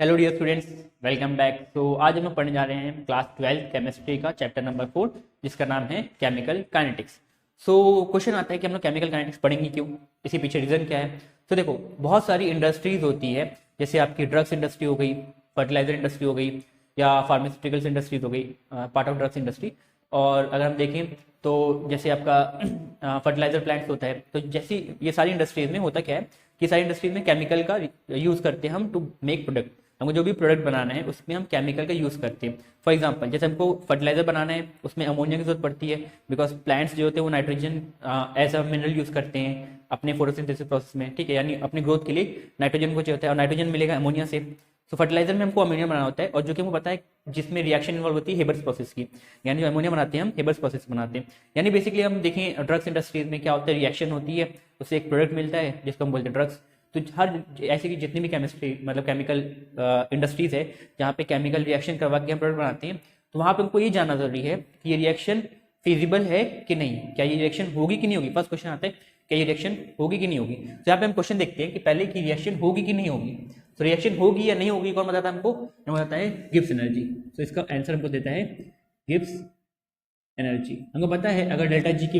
Hello dear students, welcome back. तो आज हम लोग पढ़ने जा रहे हैं क्लास 12 केमिस्ट्री का चैप्टर नंबर 4, जिसका नाम है केमिकल काइनेटिक्स। सो क्वेश्चन आता है कि हम लोग केमिकल काइनेटिक्स पढ़ेंगे क्यों, इसके पीछे रीज़न क्या है। तो देखो, बहुत सारी इंडस्ट्रीज होती है, जैसे आपकी ड्रग्स इंडस्ट्री हो गई, फर्टिलाइजर इंडस्ट्री हो गई, या फार्मास्यूटिकल्स इंडस्ट्रीज हो गई, पार्ट ऑफ ड्रग्स इंडस्ट्री। और अगर हम देखें तो जैसे आपका फर्टिलाइजर प्लांट्स होता है, तो जैसी ये सारी इंडस्ट्रीज में होता क्या है कि सारी इंडस्ट्रीज में केमिकल का यूज़ करते हैं हम टू मेक प्रोडक्ट। हमको जो भी प्रोडक्ट बनाना है उसमें हम केमिकल का यूज़ करते हैं। फॉर एग्जांपल, जैसे हमको फर्टिलाइजर बनाना है, उसमें अमोनिया की जरूरत पड़ती है, बिकॉज प्लांट्स जो होते हैं वो nitrogen as a mineral use करते हैं अपने फोटोसिंथेसिस प्रोसेस में, ठीक है। यानी अपनी ग्रोथ के लिए नाइट्रोजन को चाहिए होता है, और नाइट्रोजन मिलेगा अमोनिया से। तो फर्टिलाइजर में हमको अमोनिया बनाना होता है, और जो कि हमको पता है जिसमें रिएक्शन इन्वॉल्व होती है हेबर्स प्रोसेस की, यानी जो अमोनिया बनाते हैं हम हेबर्स प्रोसेस बनाते हैं। यानी बेसिकली हम देखें ड्रग्स इंडस्ट्रीज में क्या होता है, रिएक्शन होती है, उससे एक प्रोडक्ट मिलता है जिसको हम बोलते हैं ड्रग्स। तो हर ऐसे की जितनी भी केमिस्ट्री मतलब केमिकल इंडस्ट्रीज है जहाँ पे केमिकल रिएक्शन करवा के हम प्रोडक्ट बनाते हैं, तो वहाँ पे हमको ये जानना जरूरी है कि ये रिएक्शन फिजिबल है कि नहीं, क्या ये रिएक्शन होगी कि नहीं होगी। फर्स्ट क्वेश्चन आता है क्या ये रिएक्शन होगी कि नहीं होगी। तो यहाँ पे हम क्वेश्चन देखते हैं कि पहले की रिएक्शन होगी कि नहीं होगी। तो रिएक्शन होगी या नहीं होगी कौन बताता है हमको, हमको बताता है गिब्स एनर्जी। तो इसका आंसर हमको देता है गिब्स एनर्जी। हमको पता है अगर डेल्टा जी की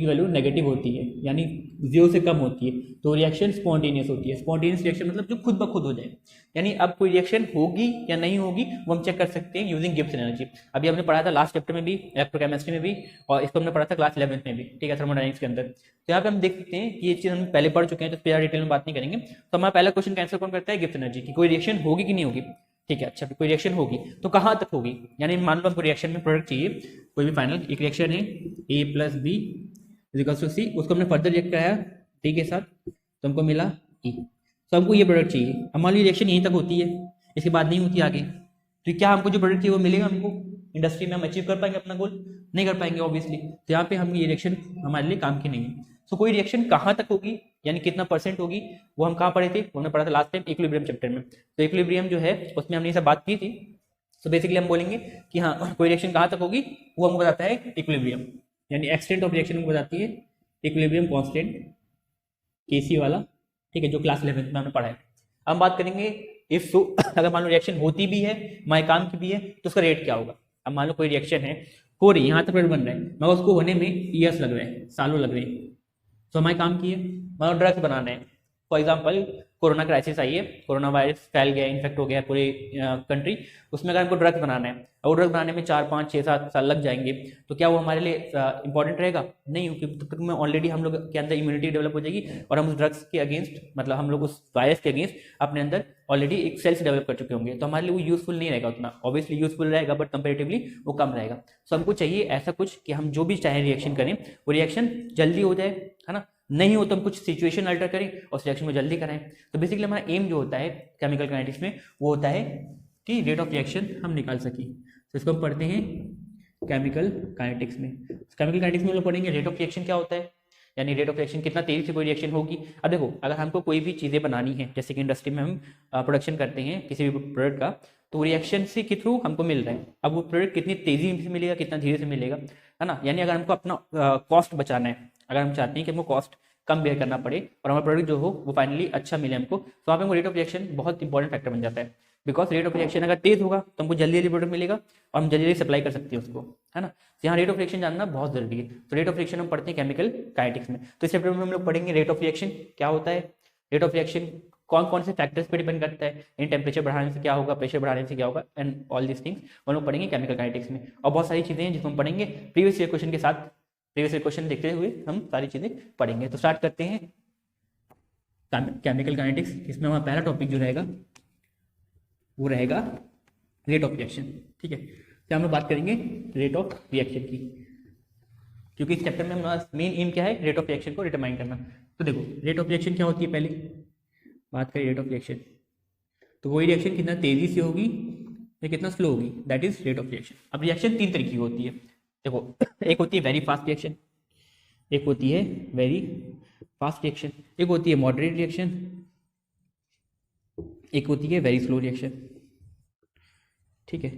वैल्यू नेगेटिव होती है, यानी 0 से कम होती है, तो रिएक्शन स्पॉन्टेनियस होती है। स्पॉन्टेनियस रिएक्शन मतलब जो खुद ब खुद हो जाए, यानी अब कोई रिएक्शन होगी या नहीं होगी वो हम चेक कर सकते हैं यूजिंग गिब्स एनर्जी। अभी हमने पढ़ा था लास्ट चैप्टर में भी, इलेक्ट्रोकेमिस्ट्री में भी, और इसको हमने पढ़ा था क्लास 11 में भी, ठीक है, थर्मोडायनेमिक्स के अंदर। तो यहाँ पे हम देख सकते हैं कि ये चीज़ हम पहले पढ़ चुके हैं, तो इस पर डिटेल में बात नहीं करेंगे। तो हमारा पहला क्वेश्चन का आंसर कौन करता है, गिब्स एनर्जी, की कोई रिएक्शन होगी कि नहीं होगी, ठीक है। अच्छा, कोई रिएक्शन होगी तो कहाँ तक होगी, यानी मान लो हमको रिएक्शन में प्रोडक्ट चाहिए, कोई भी फाइनल एक रिएक्शन है A + B = C, उसको हमने फर्दर रिएक्ट कराया D के साथ, तो हमको मिला E। तो हमको ये प्रोडक्ट चाहिए। अब मान लीजिए रिएक्शन यहीं तक होती है, इसके बाद नहीं होती आगे, तो क्या हमको जो प्रोडक्ट चाहिए वो मिलेगा हमको इंडस्ट्री में, हम अचीव कर पाएंगे अपना गोल, नहीं कर पाएंगे ऑब्वियसली। तो यहाँ पे हम ये रिएक्शन हमारे लिए काम की नहीं है। तो कोई रिएक्शन कहाँ तक होगी, यानी कितना % होगी, वो हम कहाँ पढ़े थे, वो हमने पढ़ा था लास्ट टाइम इक्विलिब्रियम चैप्टर में। तो इक्विलिब्रियम जो है उसमें हमने ये सब बात की थी। तो बेसिकली हम बोलेंगे कि हाँ कोई रिएक्शन कहाँ तक होगी, वो हमको बताता है इक्विलिब्रियम, यानी एक्सटेंट ऑफ रिएक्शन हमको बताती है इक्विलिब्रियम कांस्टेंट केसी वाला, ठीक है, जो क्लास 11 में हमने पढ़ा है। अब हम बात करेंगे इफ अगर मान लो रिएक्शन होती भी है, हमारे काम की भी है, तो उसका रेट क्या होगा। अब मान लो कोई रिएक्शन है, हो रही है, यहाँ तक प्रोडक्ट बन रहा है, मगर उसको होने में ईयर्स लग रहे हैं, सालों लग रहे हैं, तो हमारे काम की है, मान लो ड्रग्स बनाना है। फॉर एग्जाम्पल कोरोना क्राइसिस आई है, कोरोना वायरस फैल गया, इन्फेक्ट हो गया पूरे कंट्री, उसमें अगर हमको ड्रग्स बनाना है और ड्रग्स बनाने में 4, 5, 6, 7 साल लग जाएंगे, तो क्या वो हमारे लिए इंपॉर्टेंट रहेगा, नहीं, क्योंकि तब तक में ऑलरेडी हम लोग के अंदर इम्यूनिटी डेवलप हो जाएगी, और हम उस ड्रग्स के अगेंस्ट, मतलब हम लोग उस वायरस के अगेंस्ट अपने अंदर ऑलरेडी एक सेल्स डेवलप कर चुके होंगे, तो हमारे लिए वो यूजफुल नहीं रहेगा उतना। ऑब्वियसली यूजफुल रहेगा बट कंपेरेटिवली वो कम रहेगा। सो हमको चाहिए ऐसा कुछ कि हम जो भी चाहे रिएक्शन करें वो रिएक्शन जल्दी हो जाए, है ना, नहीं हो तो हम कुछ सिचुएशन अल्टर करें और सिलेक्शन को जल्दी कराएं। तो बेसिकली हमारा एम जो होता है केमिकल काइनेटिक्स में वो होता है कि रेट ऑफ रिएक्शन हम निकाल सकें। तो इसको हम पढ़ते हैं केमिकल काइनेटिक्स में। केमिकल काइनेटिक्स में हम लोग पढ़ेंगे रेट ऑफ रिएक्शन क्या होता है, यानी रेट ऑफ रिएक्शन कितना तेजी से कोई रिएक्शन होगी। अब देखो, अगर हमको कोई भी चीज़ें बनानी है, जैसे कि इंडस्ट्री में हम प्रोडक्शन करते हैं किसी भी प्रोडक्ट का, तो रिएक्शन से के थ्रू हमको मिल रहा है। अब वो प्रोडक्ट कितनी तेजी से मिलेगा, कितना धीरे से मिलेगा, है ना। यानी अगर हमको अपना कॉस्ट बचाना है, अगर हम चाहते हैं कि हमको कॉस्ट कम बेयर करना पड़े और हमारा प्रोडक्ट जो हो वो फाइनली अच्छा मिले हमको, तो वहाँ पे हमको रेट ऑफ रिएक्शन बहुत इंपॉर्टेंट फैक्टर बन जाता है। बिकॉज रेट ऑफ रिएक्शन अगर तेज होगा तो हमको जल्दी जल्दी प्रोडक्ट मिलेगा और हम जल्दी जल्दी सप्लाई कर सकते हैं उसको, है ना। तो यहाँ रेट ऑफ रिएक्शन जानना बहुत जरूरी है। तो रेट ऑफ रिएक्शन हम पढ़ते हैं केमिकल काइनेटिक्स में। तो इस चैप्टर में हम लोग पढ़ेंगे रेट ऑफ रिएक्शन क्या होता है, रेट ऑफ रिएक्शन कौन कौन से फैक्टर्स पे डिपेंड करता है, इन टेम्परेचर बढ़ाने से क्या होगा, प्रेशर बढ़ाने से क्या होगा, एंड ऑल दिस थिंग्स हम लोग पढ़ेंगे केमिकल काइनेटिक्स में। और बहुत सारी चीज़ें हैं जिसको हम पढ़ेंगे प्रीवियस ईयर क्वेश्चन के साथ, प्रीवियस ईयर क्वेश्चन देखते हुए हम सारी चीज़ें पढ़ेंगे। तो स्टार्ट करते हैं केमिकल काइनेटिक्स। इसमें हमारा पहला टॉपिक जो रहेगा वो रहेगा रेट ऑफ रिएक्शन, ठीक है। तो हम लोग बात करेंगे रेट ऑफ रिएक्शन की, क्योंकि इस चैप्टर में हमारा मेन एम क्या है, रेट ऑफ रिएक्शन को डिटरमाइन करना। तो देखो रेट ऑफ रिएक्शन क्या होती है, पहले बात करें रेट ऑफ रिएक्शन, तो वही रिएक्शन कितना तेजी से होगी या कितना स्लो होगी, that is rate of reaction. अब रिएक्शन 3 तरीके की होती है, देखो एक होती है वेरी फास्ट रिएक्शन, एक होती है वेरी फास्ट रिएक्शन, एक होती है मॉडरेट रिएक्शन, एक होती है वेरी स्लो रिएक्शन, ठीक है,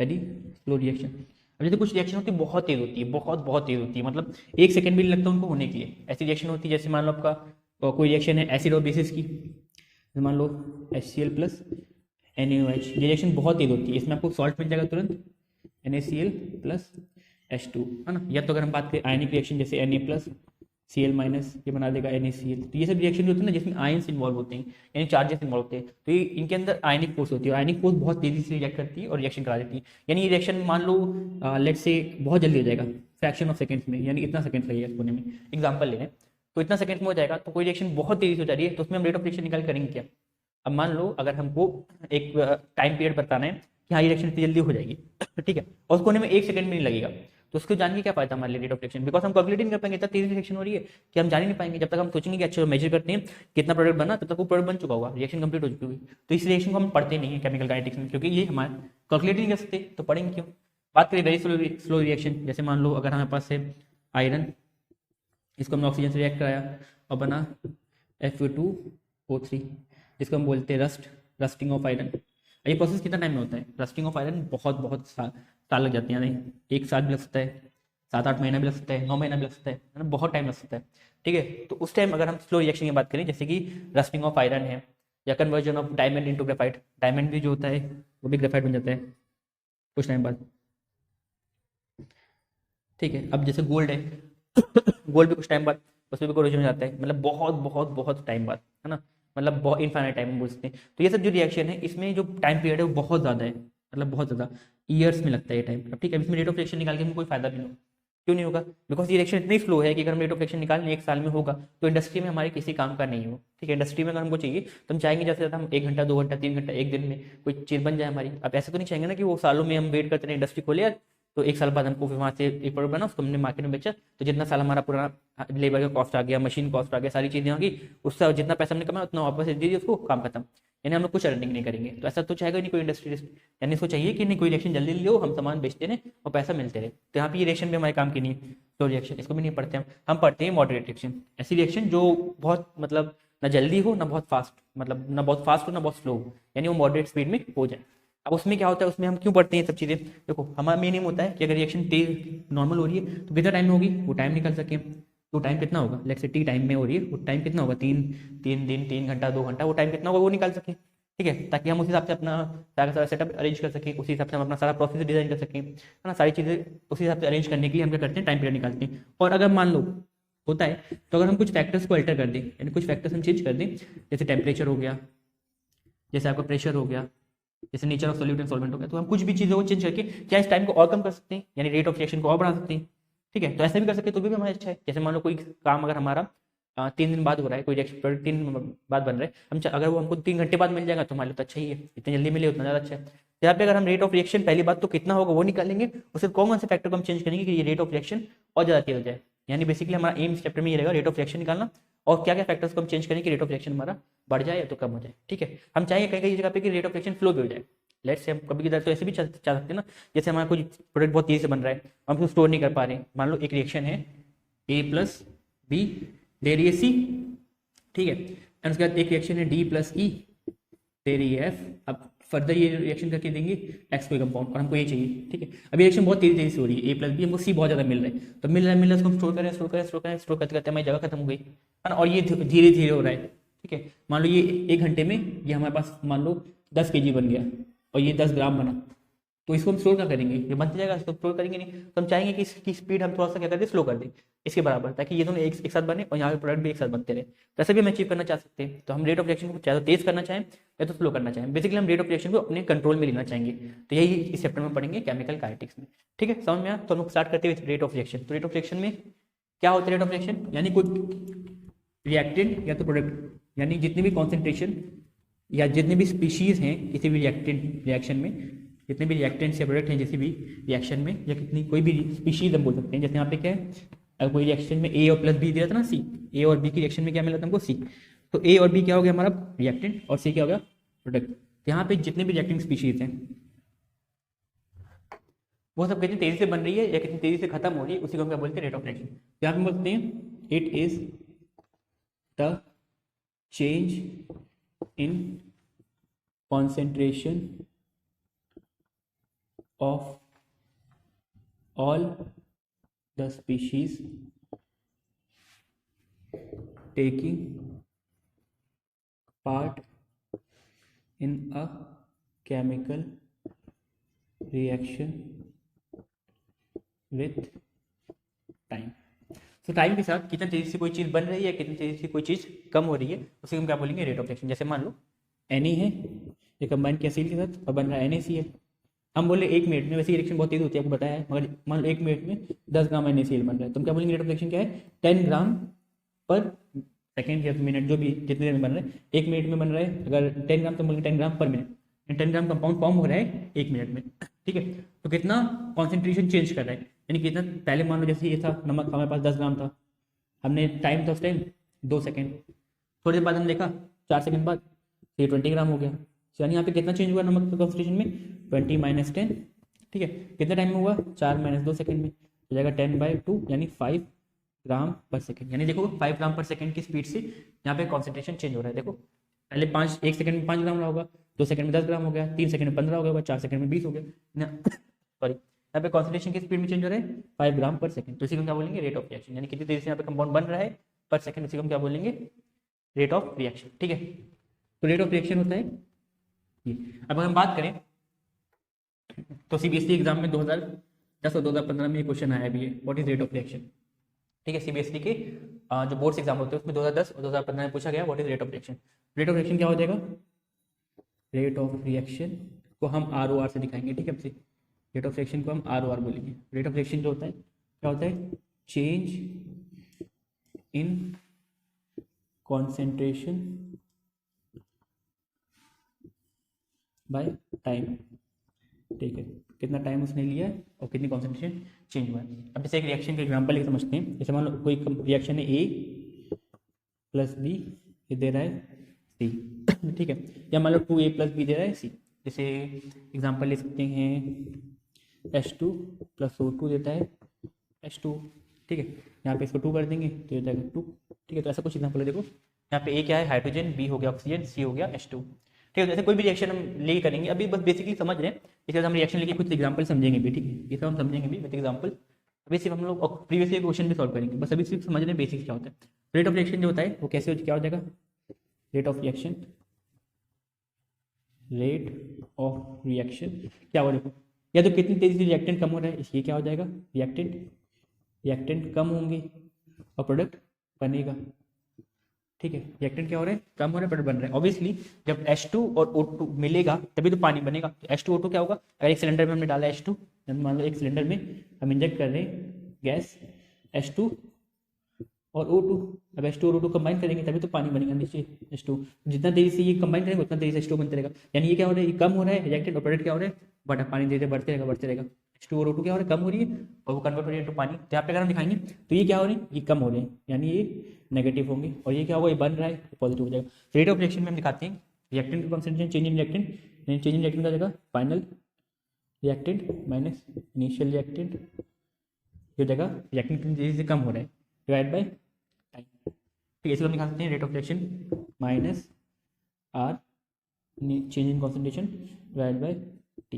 वेरी स्लो रिएक्शन। अब जैसे कुछ रिएक्शन होती है बहुत तेज होती है, बहुत तेज होती है, मतलब 1 सेकंड भी नहीं लगता उनको होने के लिए। ऐसी रिएक्शन होती है जैसे मान लो आपका कोई रिएक्शन है एसिड और बेसिस की, मान लो HCl प्लस NaOH, ये रिएक्शन बहुत तेज होती है, इसमें आपको सॉल्ट मिल जाएगा तुरंत NaCl प्लस H2, है ना। या तो अगर हम बात करें आयनिक रिएक्शन जैसे Na प्लस Cl माइनस, ये बना देगा NaCl। तो ये सब रिएक्शन जो होते हैं ना जिसमें आयंस इन्वॉल्व होते हैं यानी चार्जेस इन्वॉल्व होते हैं, तो ये इनके अंदर आयनिक फोर्स होती है और आयनिक फोर्स बहुत तेजी से रिएक्ट करती है और रिएक्शन करा देती है। यानी ये रिएक्शन मान लो लेट से बहुत जल्दी हो जाएगा, फ्रैक्शन ऑफ सेकंड्स में, यानी इतना सेकंड लगेगा इसको होने में। एग्जाम्पल ले लें तो इतना सेकंड में हो जाएगा, तो कोई रिएक्शन बहुत तेजी से हो जा रही है तो उसमें हम रेट ऑफ रिएक्शन निकाल करेंगे क्या। अब मान लो अगर हमको एक टाइम पीरियड बताना है कि हाँ ये रिएक्शन इतनी जल्दी हो जाएगी ठीक है, और उसको होने में 1 सेकंड भी नहीं लगेगा, तो उसको जान के क्या फायदा हमारे लिए रेट ऑफ रिएक्शन, बिकॉज हम कैलकुलेट नहीं कर पाएंगे, इतना तेजी रिएक्शन हो रही है कि हम जान ही नहीं पाएंगे। जब तक हम सोचेंगे कि अच्छा मेजर करते हैं कितना प्रोडक्ट बना, तब तक वो प्रोडक्ट बन चुका होगा, रिएक्शन कंप्लीट हो चुकी होगी। तो इस रिएक्शन को हम पढ़ते नहीं है केमिकल काइनेटिक्स में, क्योंकि ये हमारे कैलकुलेट नहीं कर सकते, तो पढ़ेंगे क्यों। बात करें वेरी स्लो रिएक्शन, जैसे मान लो अगर हमारे पास है आयरन, इसको हमने ऑक्सीजन से रिएक्ट कराया और बना Fe2O3, जिसको हम बोलते हैं रस्टिंग ऑफ आयरन। ये प्रोसेस कितना टाइम में होता है, रस्टिंग ऑफ आयरन बहुत बहुत साल लग जाते हैं, यानी 1 साल भी लग सकता है, 7-8 महीना भी लग सकता है, 9 महीना भी लग सकता है ना, बहुत टाइम लग सकता है। ठीक है, तो उस टाइम अगर हम स्लो रिएक्शन की बात करें जैसे कि रस्टिंग ऑफ आयरन है या conversion of diamond into graphite, diamond भी जो होता है वो भी ग्रेफाइट बन जाता है कुछ टाइम बाद। ठीक है, अब जैसे गोल्ड है गोल्ड भी कुछ टाइम बाद उसमें भी कोरोजन हो जाता है, मतलब बहुत बहुत बहुत टाइम बाद, है ना, मतलब बहुत इनफाइनाइट टाइम में बोल सकते हैं। तो ये सब जो रिएक्शन है इसमें जो टाइम पीरियड है वो बहुत ज़्यादा है, मतलब बहुत ज़्यादा ईयर्स में लगता है ये टाइम। अब ठीक है, इसमें रेट ऑफ रिएक्शन निकाल के हमें कोई फायदा भी नहीं होगा, क्यों नहीं होगा, बिकॉज ये रिएक्शन इतनी स्लो है कि अगर हम रेट ऑफ रिएक्शन निकालें 1 साल में होगा तो इंडस्ट्री में हमारे किसी काम का नहीं हो। ठीक है, इंडस्ट्री में अगर हमको चाहिए तो हम चाहेंगे जैसे ज़्यादा हम 1 घंटा 2 घंटा 3 घंटा 1 दिन में कोई चीज़ बन जाए हमारी। अब ऐसे तो नहीं चाहेंगे ना कि वो सालों में हम वेट करते रहे, इंडस्ट्री खोले यार तो 1 साल बाद हमको फिर वहाँ से एक प्रोडक्ट बना उसको हमने मार्केट में बेचा, तो जितना साल हमारा पुराना लेबर का कॉस्ट आ गया, मशीन कॉस्ट आ गया, सारी चीज़ें आ गई, उससे जितना पैसा हमने कमाया उतना वापस दे दीजिए उसको, काम खत्म। यानी हम लोग कुछ अर्निंग नहीं करेंगे, तो ऐसा तो चाहेगा नहीं कोई इंडस्ट्री, यानी इसको चाहिए कि नहीं कोई रिएक्शन जल्दी लो, हम सामान बेचते रहे और पैसा मिलते रहे। तो यहाँ पे ये रिएक्शन भी हमारे काम की नहीं है, स्लो रिएक्शन इसको भी नहीं पढ़ते हम पढ़ते हैं मॉडरेट रिएक्शन, ऐसी रिएक्शन जो बहुत मतलब ना जल्दी हो ना बहुत फास्ट, मतलब ना बहुत फास्ट हो ना बहुत स्लो हो, यानी वो मॉडरेट स्पीड में हो जाए। अब उसमें क्या होता है, उसमें हम क्यों पढ़ते हैं ये सब चीज़ें, देखो हमारा मेन एम होता है कि अगर रिएक्शन तेज नॉर्मल हो रही है तो कितना टाइम में होगी वो टाइम निकाल सकें। तो टाइम कितना होगा, लेट्स से टी टाइम में हो रही है वो टाइम कितना होगा, 3 दिन 3 घंटा 2 घंटा, वो टाइम कितना होगा वो निकाल सकें। ठीक है, ताकि हम उस हिसाब से अपना सारा सेटअप अरेंज कर सकें, उसी हिसाब से हम अपना सारा प्रोसेस डिजाइन कर सकें, है ना। सारी चीज़ें उसी हिसाब से अरेंज करने के लिए हम क्या करते हैं, टाइम पीरियड निकालते हैं। और अगर मान लो होता है तो अगर हम कुछ फैक्टर्स को अल्टर कर दें, यानी कुछ फैक्टर्स हम चेंज कर दें, जैसे टेम्परेचर हो गया, जैसे आपका प्रेशर हो गया, जैसे nature of solute and solvent हो गया, तो हम कुछ भी चीज़ों को चेंज करके क्या इस टाइम को और कम कर सकते हैं, यानी रेट ऑफ रिएक्शन को और बढ़ा सकते हैं। ठीक है, तो ऐसा भी कर सकते हैं तो भी हमारा अच्छा है। जैसे मान लो कोई काम अगर हमारा 3 दिन बाद हो रहा है, कोई रिएक्शन प्रोडक्ट 3 दिन बाद बन रहा है, अगर वो हमको 3 घंटे बाद मिल जाएगा तो हमारे लिए तो अच्छा ही है, जितनी जल्दी मिले उतना ज़्यादा अच्छा है। यहाँ पे अगर हम रेट ऑफ रिएक्शन पहली बात तो कितना होगा वो निकालेंगे, उससे कौन से फैक्टर को हम चेंज करेंगे कि ये रेट ऑफ रिएक्शन और ज़्यादा तेज हो जाए। यानी बेसिकली हमारा एम इस चैप्टर में ये रहेगा, रेट ऑफ रिएक्शन निकालना और क्या क्या फैक्टर्स को हम चेंज करें कि रेट ऑफ रिएक्शन हमारा बढ़ जाए या तो कम हो जाए। ठीक है, हम चाहेंगे कहीं कहीं जगह पे कि रेट ऑफ रिएक्शन फ्लो भी हो जाए। लेट्स से हम कभी किधर तो ऐसे भी चाह सकते हैं ना, जैसे हमारा कोई प्रोडक्ट बहुत तेजी से बन रहा है, हम उसको स्टोर नहीं कर पा रहे हैं। मान लो एक रिएक्शन है A+B दे रही है C, ठीक है, एंड उसके बाद एक रिएक्शन है D+E दे रही है F। अब फर्दर ये रिएक्शन करके देंगे एक्स कोई कंपाउंड और हमको ये चाहिए। ठीक है, अभी रिएक्शन बहुत तेजी से हो रही है, A+B हमको C बहुत ज़्यादा मिल रहा है, तो मिल रहा है उसको हम स्टोर करते करते हमारी जगह खत्म हो गई, है ना। और ये धीरे धीरे हो रहा है। ठीक है, मान लो ये 1 घंटे में ये हमारे पास मान लो 10 kg बन गया और ये 10 ग्राम बना, तो इसको हम स्टोर क्या करेंगे, ये बनते जाएगा, इसको स्टोर करेंगे नहीं, तो हम चाहेंगे कि इसकी स्पीड हम थोड़ा सा क्या कर दें, स्लो कर दें इसके बराबर, ताकि ये दोनों एक साथ बने और यहाँ पे प्रोडक्ट भी एक साथ बनते रहे। तो ऐसा भी हम अचीव करना चाह सकते हैं। तो हम रेट ऑफ रिएक्शन को चाहे तो तेज करना चाहें या तो स्लो करना चाहें, बेसिकली हम रेट ऑफ रिएक्शन को अपने कंट्रोल में लेना चाहेंगे। तो यही इस चैप्टर में पढ़ेंगे केमिकल काइनेटिक्स में। ठीक है, समझ में आया। तो हम स्टार्ट करते हुए रेट ऑफ रिएक्शन। तो रेट ऑफ रिएक्शन में क्या होता है, रेट ऑफ रिएक्शन यानी कोई रिएक्टेंट या तो प्रोडक्ट, यानी जितनी भी कॉन्सेंट्रेशन या जितने भी स्पीशीज हैं किसी भी रिएक्शन में, जितने भी रिएक्टेंट्स या प्रोडक्ट हैं किसी भी रिएक्शन में, या कितनी कोई भी स्पीशीज हम बोल सकते हैं। जैसे यहाँ पे क्या है, अगर कोई रिएक्शन में A और प्लस B दिया था ना C, A और B की रिएक्शन में क्या मिला था हमको C, तो A और B क्या हो गया हमारा रिएक्टेंट और C क्या हो गया प्रोडक्ट। तो यहाँ पे जितने भी रिएक्टिंग स्पीशीज हैं वो सब कितनी तेजी से बन रही है या कितनी तेजी से खत्म हो रही है, उसी को हम क्या बोलते हैं, रेट ऑफ रिएक्शन। यहाँ पे बोलते हैं it is the change in concentration of all the species taking part in a chemical reaction with time. तो टाइम के साथ कितना तेजी से कोई चीज़ बन रही है, कितनी तेजी से कोई चीज़ कम हो रही है, उसे हम क्या बोलेंगे, रेट ऑफ रिएक्शन। जैसे मान लो Na है, ये कंबाइन किया Cl के साथ और बन रहा है NaCl। हम बोले 1 मिनट में, वैसे रिएक्शन बहुत तेज होती है आपको बताया है, मगर मान लो 1 मिनट में 10 ग्राम NaCl बन रहा है, तो हम क्या बोलेंगे, रेट ऑफ रिएक्शन क्या है, 10 ग्राम पर सेकेंड या मिनट, जो भी जितने देर में बन रहा है। 1 मिनट में बन रहा है अगर 10 ग्राम, तो हम बोलेंगे 10 ग्राम पर मिनट, 10 ग्राम कंपाउंड फॉर्म हो रहा है 1 मिनट में। ठीक है, तो कितना कॉन्सेंट्रेशन चेंज कर रहा है, यानी कितना, पहले मान लो जैसे ये था नमक, हमारे पास 10 ग्राम था, हमने टाइम था उस टाइम 2 सेकेंड, थोड़ी देर बाद हमने देखा 4 सेकेंड बाद ये 20 ग्राम हो गया। यानी यहाँ पे कितना चेंज हुआ नमक के कॉन्सेंट्रेशन में, 20 - 10। ठीक है, कितने टाइम में हुआ, 4 - 2 सेकेंड में, हो जाएगा 10/2 यानी 5 ग्राम पर सेकेंड। यानी देखो 5 ग्राम पर सेकेंड की स्पीड से यहाँ पे कॉन्सेंट्रेशन चेंज हो रहा है। देखो पहले 1 सेकंड में 5 ग्राम रहा होगा, 2 सेकंड में 10 ग्राम हो गया, 3 सेकंड में 15 हो गया, 4 सेकंड में 20 हो गया, सॉरी, यहाँ पे कॉन्सेंट्रेशन की स्पीड में चेंज हो रहा है 5 ग्राम पर सेकंड। तो इसी को क्या बोलेंगे, रेट ऑफ रिएक्शन, यानी कितनी तेजी से यहाँ पे कंपाउंड बन रहा है पर सेकंड, इसी को हम क्या बोलेंगे, रेट ऑफ रिएक्शन। ठीक है, तो रेट ऑफ रिएक्शन होता है ये। अब अगर हम बात करें तो सीबीएसई एग्जाम में 2010 और 2015 में ये क्वेश्चन आया भी है, what is rate of reaction. ठीक है, सीबीएसई के जो बोर्ड्स एग्जाम होते हैं उसमें 2010 और 2015 में पूछा गया what is rate of reaction. Rate of reaction क्या हो जाएगा, रेट ऑफ रिएक्शन को हम ROR से दिखाएंगे। ठीक है, रेट ऑफ रिएक्शन को हम ROR बोलेंगे। रेट ऑफ रिएक्शन जो होता है क्या होता है, change in concentration by time. ठीक है, कितना टाइम उसने लिया और कितनी कॉन्सेंट्रेशन चेंज हुआ है। अब जैसे एक रिएक्शन का एग्जांपल लेकर समझते हैं। जैसे मान लो कोई रिएक्शन है A + B, ये दे रहा है C। ठीक है, या मान लो 2A + B दे रहा है C। जैसे एग्जांपल ले सकते हैं H2 + O2 देता है H2। ठीक है, यहाँ पे इसको 2 कर देंगे तो ये जाएगा 2। ठीक है, तो ऐसा कुछ एग्जांपल है। देखो यहाँ पे A क्या है, हाइड्रोजन, B हो गया ऑक्सीजन, C हो गया H2। ठीक है, जैसे कोई भी रिएक्शन हम ले करेंगे, अभी बस बेसिकली समझ रहे हैं, इसके बाद हम रिएक्शन लेके कुछ एग्जांपल समझेंगे भी। ठीक है, ये सब हम समझेंगे भी विद एग्जांपल। अभी सिर्फ हम लोग प्रीवियस ईयर क्वेश्चन भी सॉल्व करेंगे, बस अभी सिर्फ समझ रहे हैं बेसिक्स क्या होता है। रेट ऑफ रिएक्शन जो होता है वो कैसे क्या हो जाएगा, rate of reaction, rate of reaction क्या हो, देखो या तो कितनी तेजी से रिएक्टेंट कम हो रहा है, इसलिए क्या हो जाएगा, रिएक्टेंट कम होंगे और प्रोडक्ट बनेगा। ठीक है, रिएक्टेंट क्या हो रहा है, कम हो रहा है, प्रोडक्ट बन रहा है। ऑब्वियसली जब H2 और O2 मिलेगा तभी तो पानी बनेगा। तो H2O2 क्या होगा, अगर एक सिलेंडर में हमने डाला H2, मान लो एक सिलेंडर में हम इंजेक्ट कर रहे हैं गैस H2 और O2, अब H2 और O2 कंबाइन करेंगे तभी तो पानी बनेगा नीचे H2। जितना तेजी से ये कंबाइन करेंगे उतना तेजी से H2 बनते रहेगा। यानी ये क्या हो रहा है, ये कम हो रहा है रिएक्टेंट, और प्रोडक्ट क्या हो रहा है, बड़ा पानी धीरे बढ़ते रहेगा। H2 और O2 क्या हो रहा है, कम हो रही है और वो कन्वर्ट हो रही है टू पानी। तो यहाँ पे अगर हम दिखाएंगे तो ये क्या हो रहे हैं, ये कम हो रहे हैं, यानी ये नेगेटिव होंगे, और ये क्या होगा, ये बन रहा है पॉजिटिव हो जाएगा। रेट ऑफ रिएक्शन में हम दिखाते हैं रिएक्टेंट का concentration, change in reactant, change in reactant का जाएगा final reactant minus initial reactant, ये हो जाएगा रिएक्टेंट तेजी से कम हो रहा है डिवाइड बाय टाइम। ठीक है, इसको हम दिखा सकते हैं rate of reaction minus R change in concentration divide by T,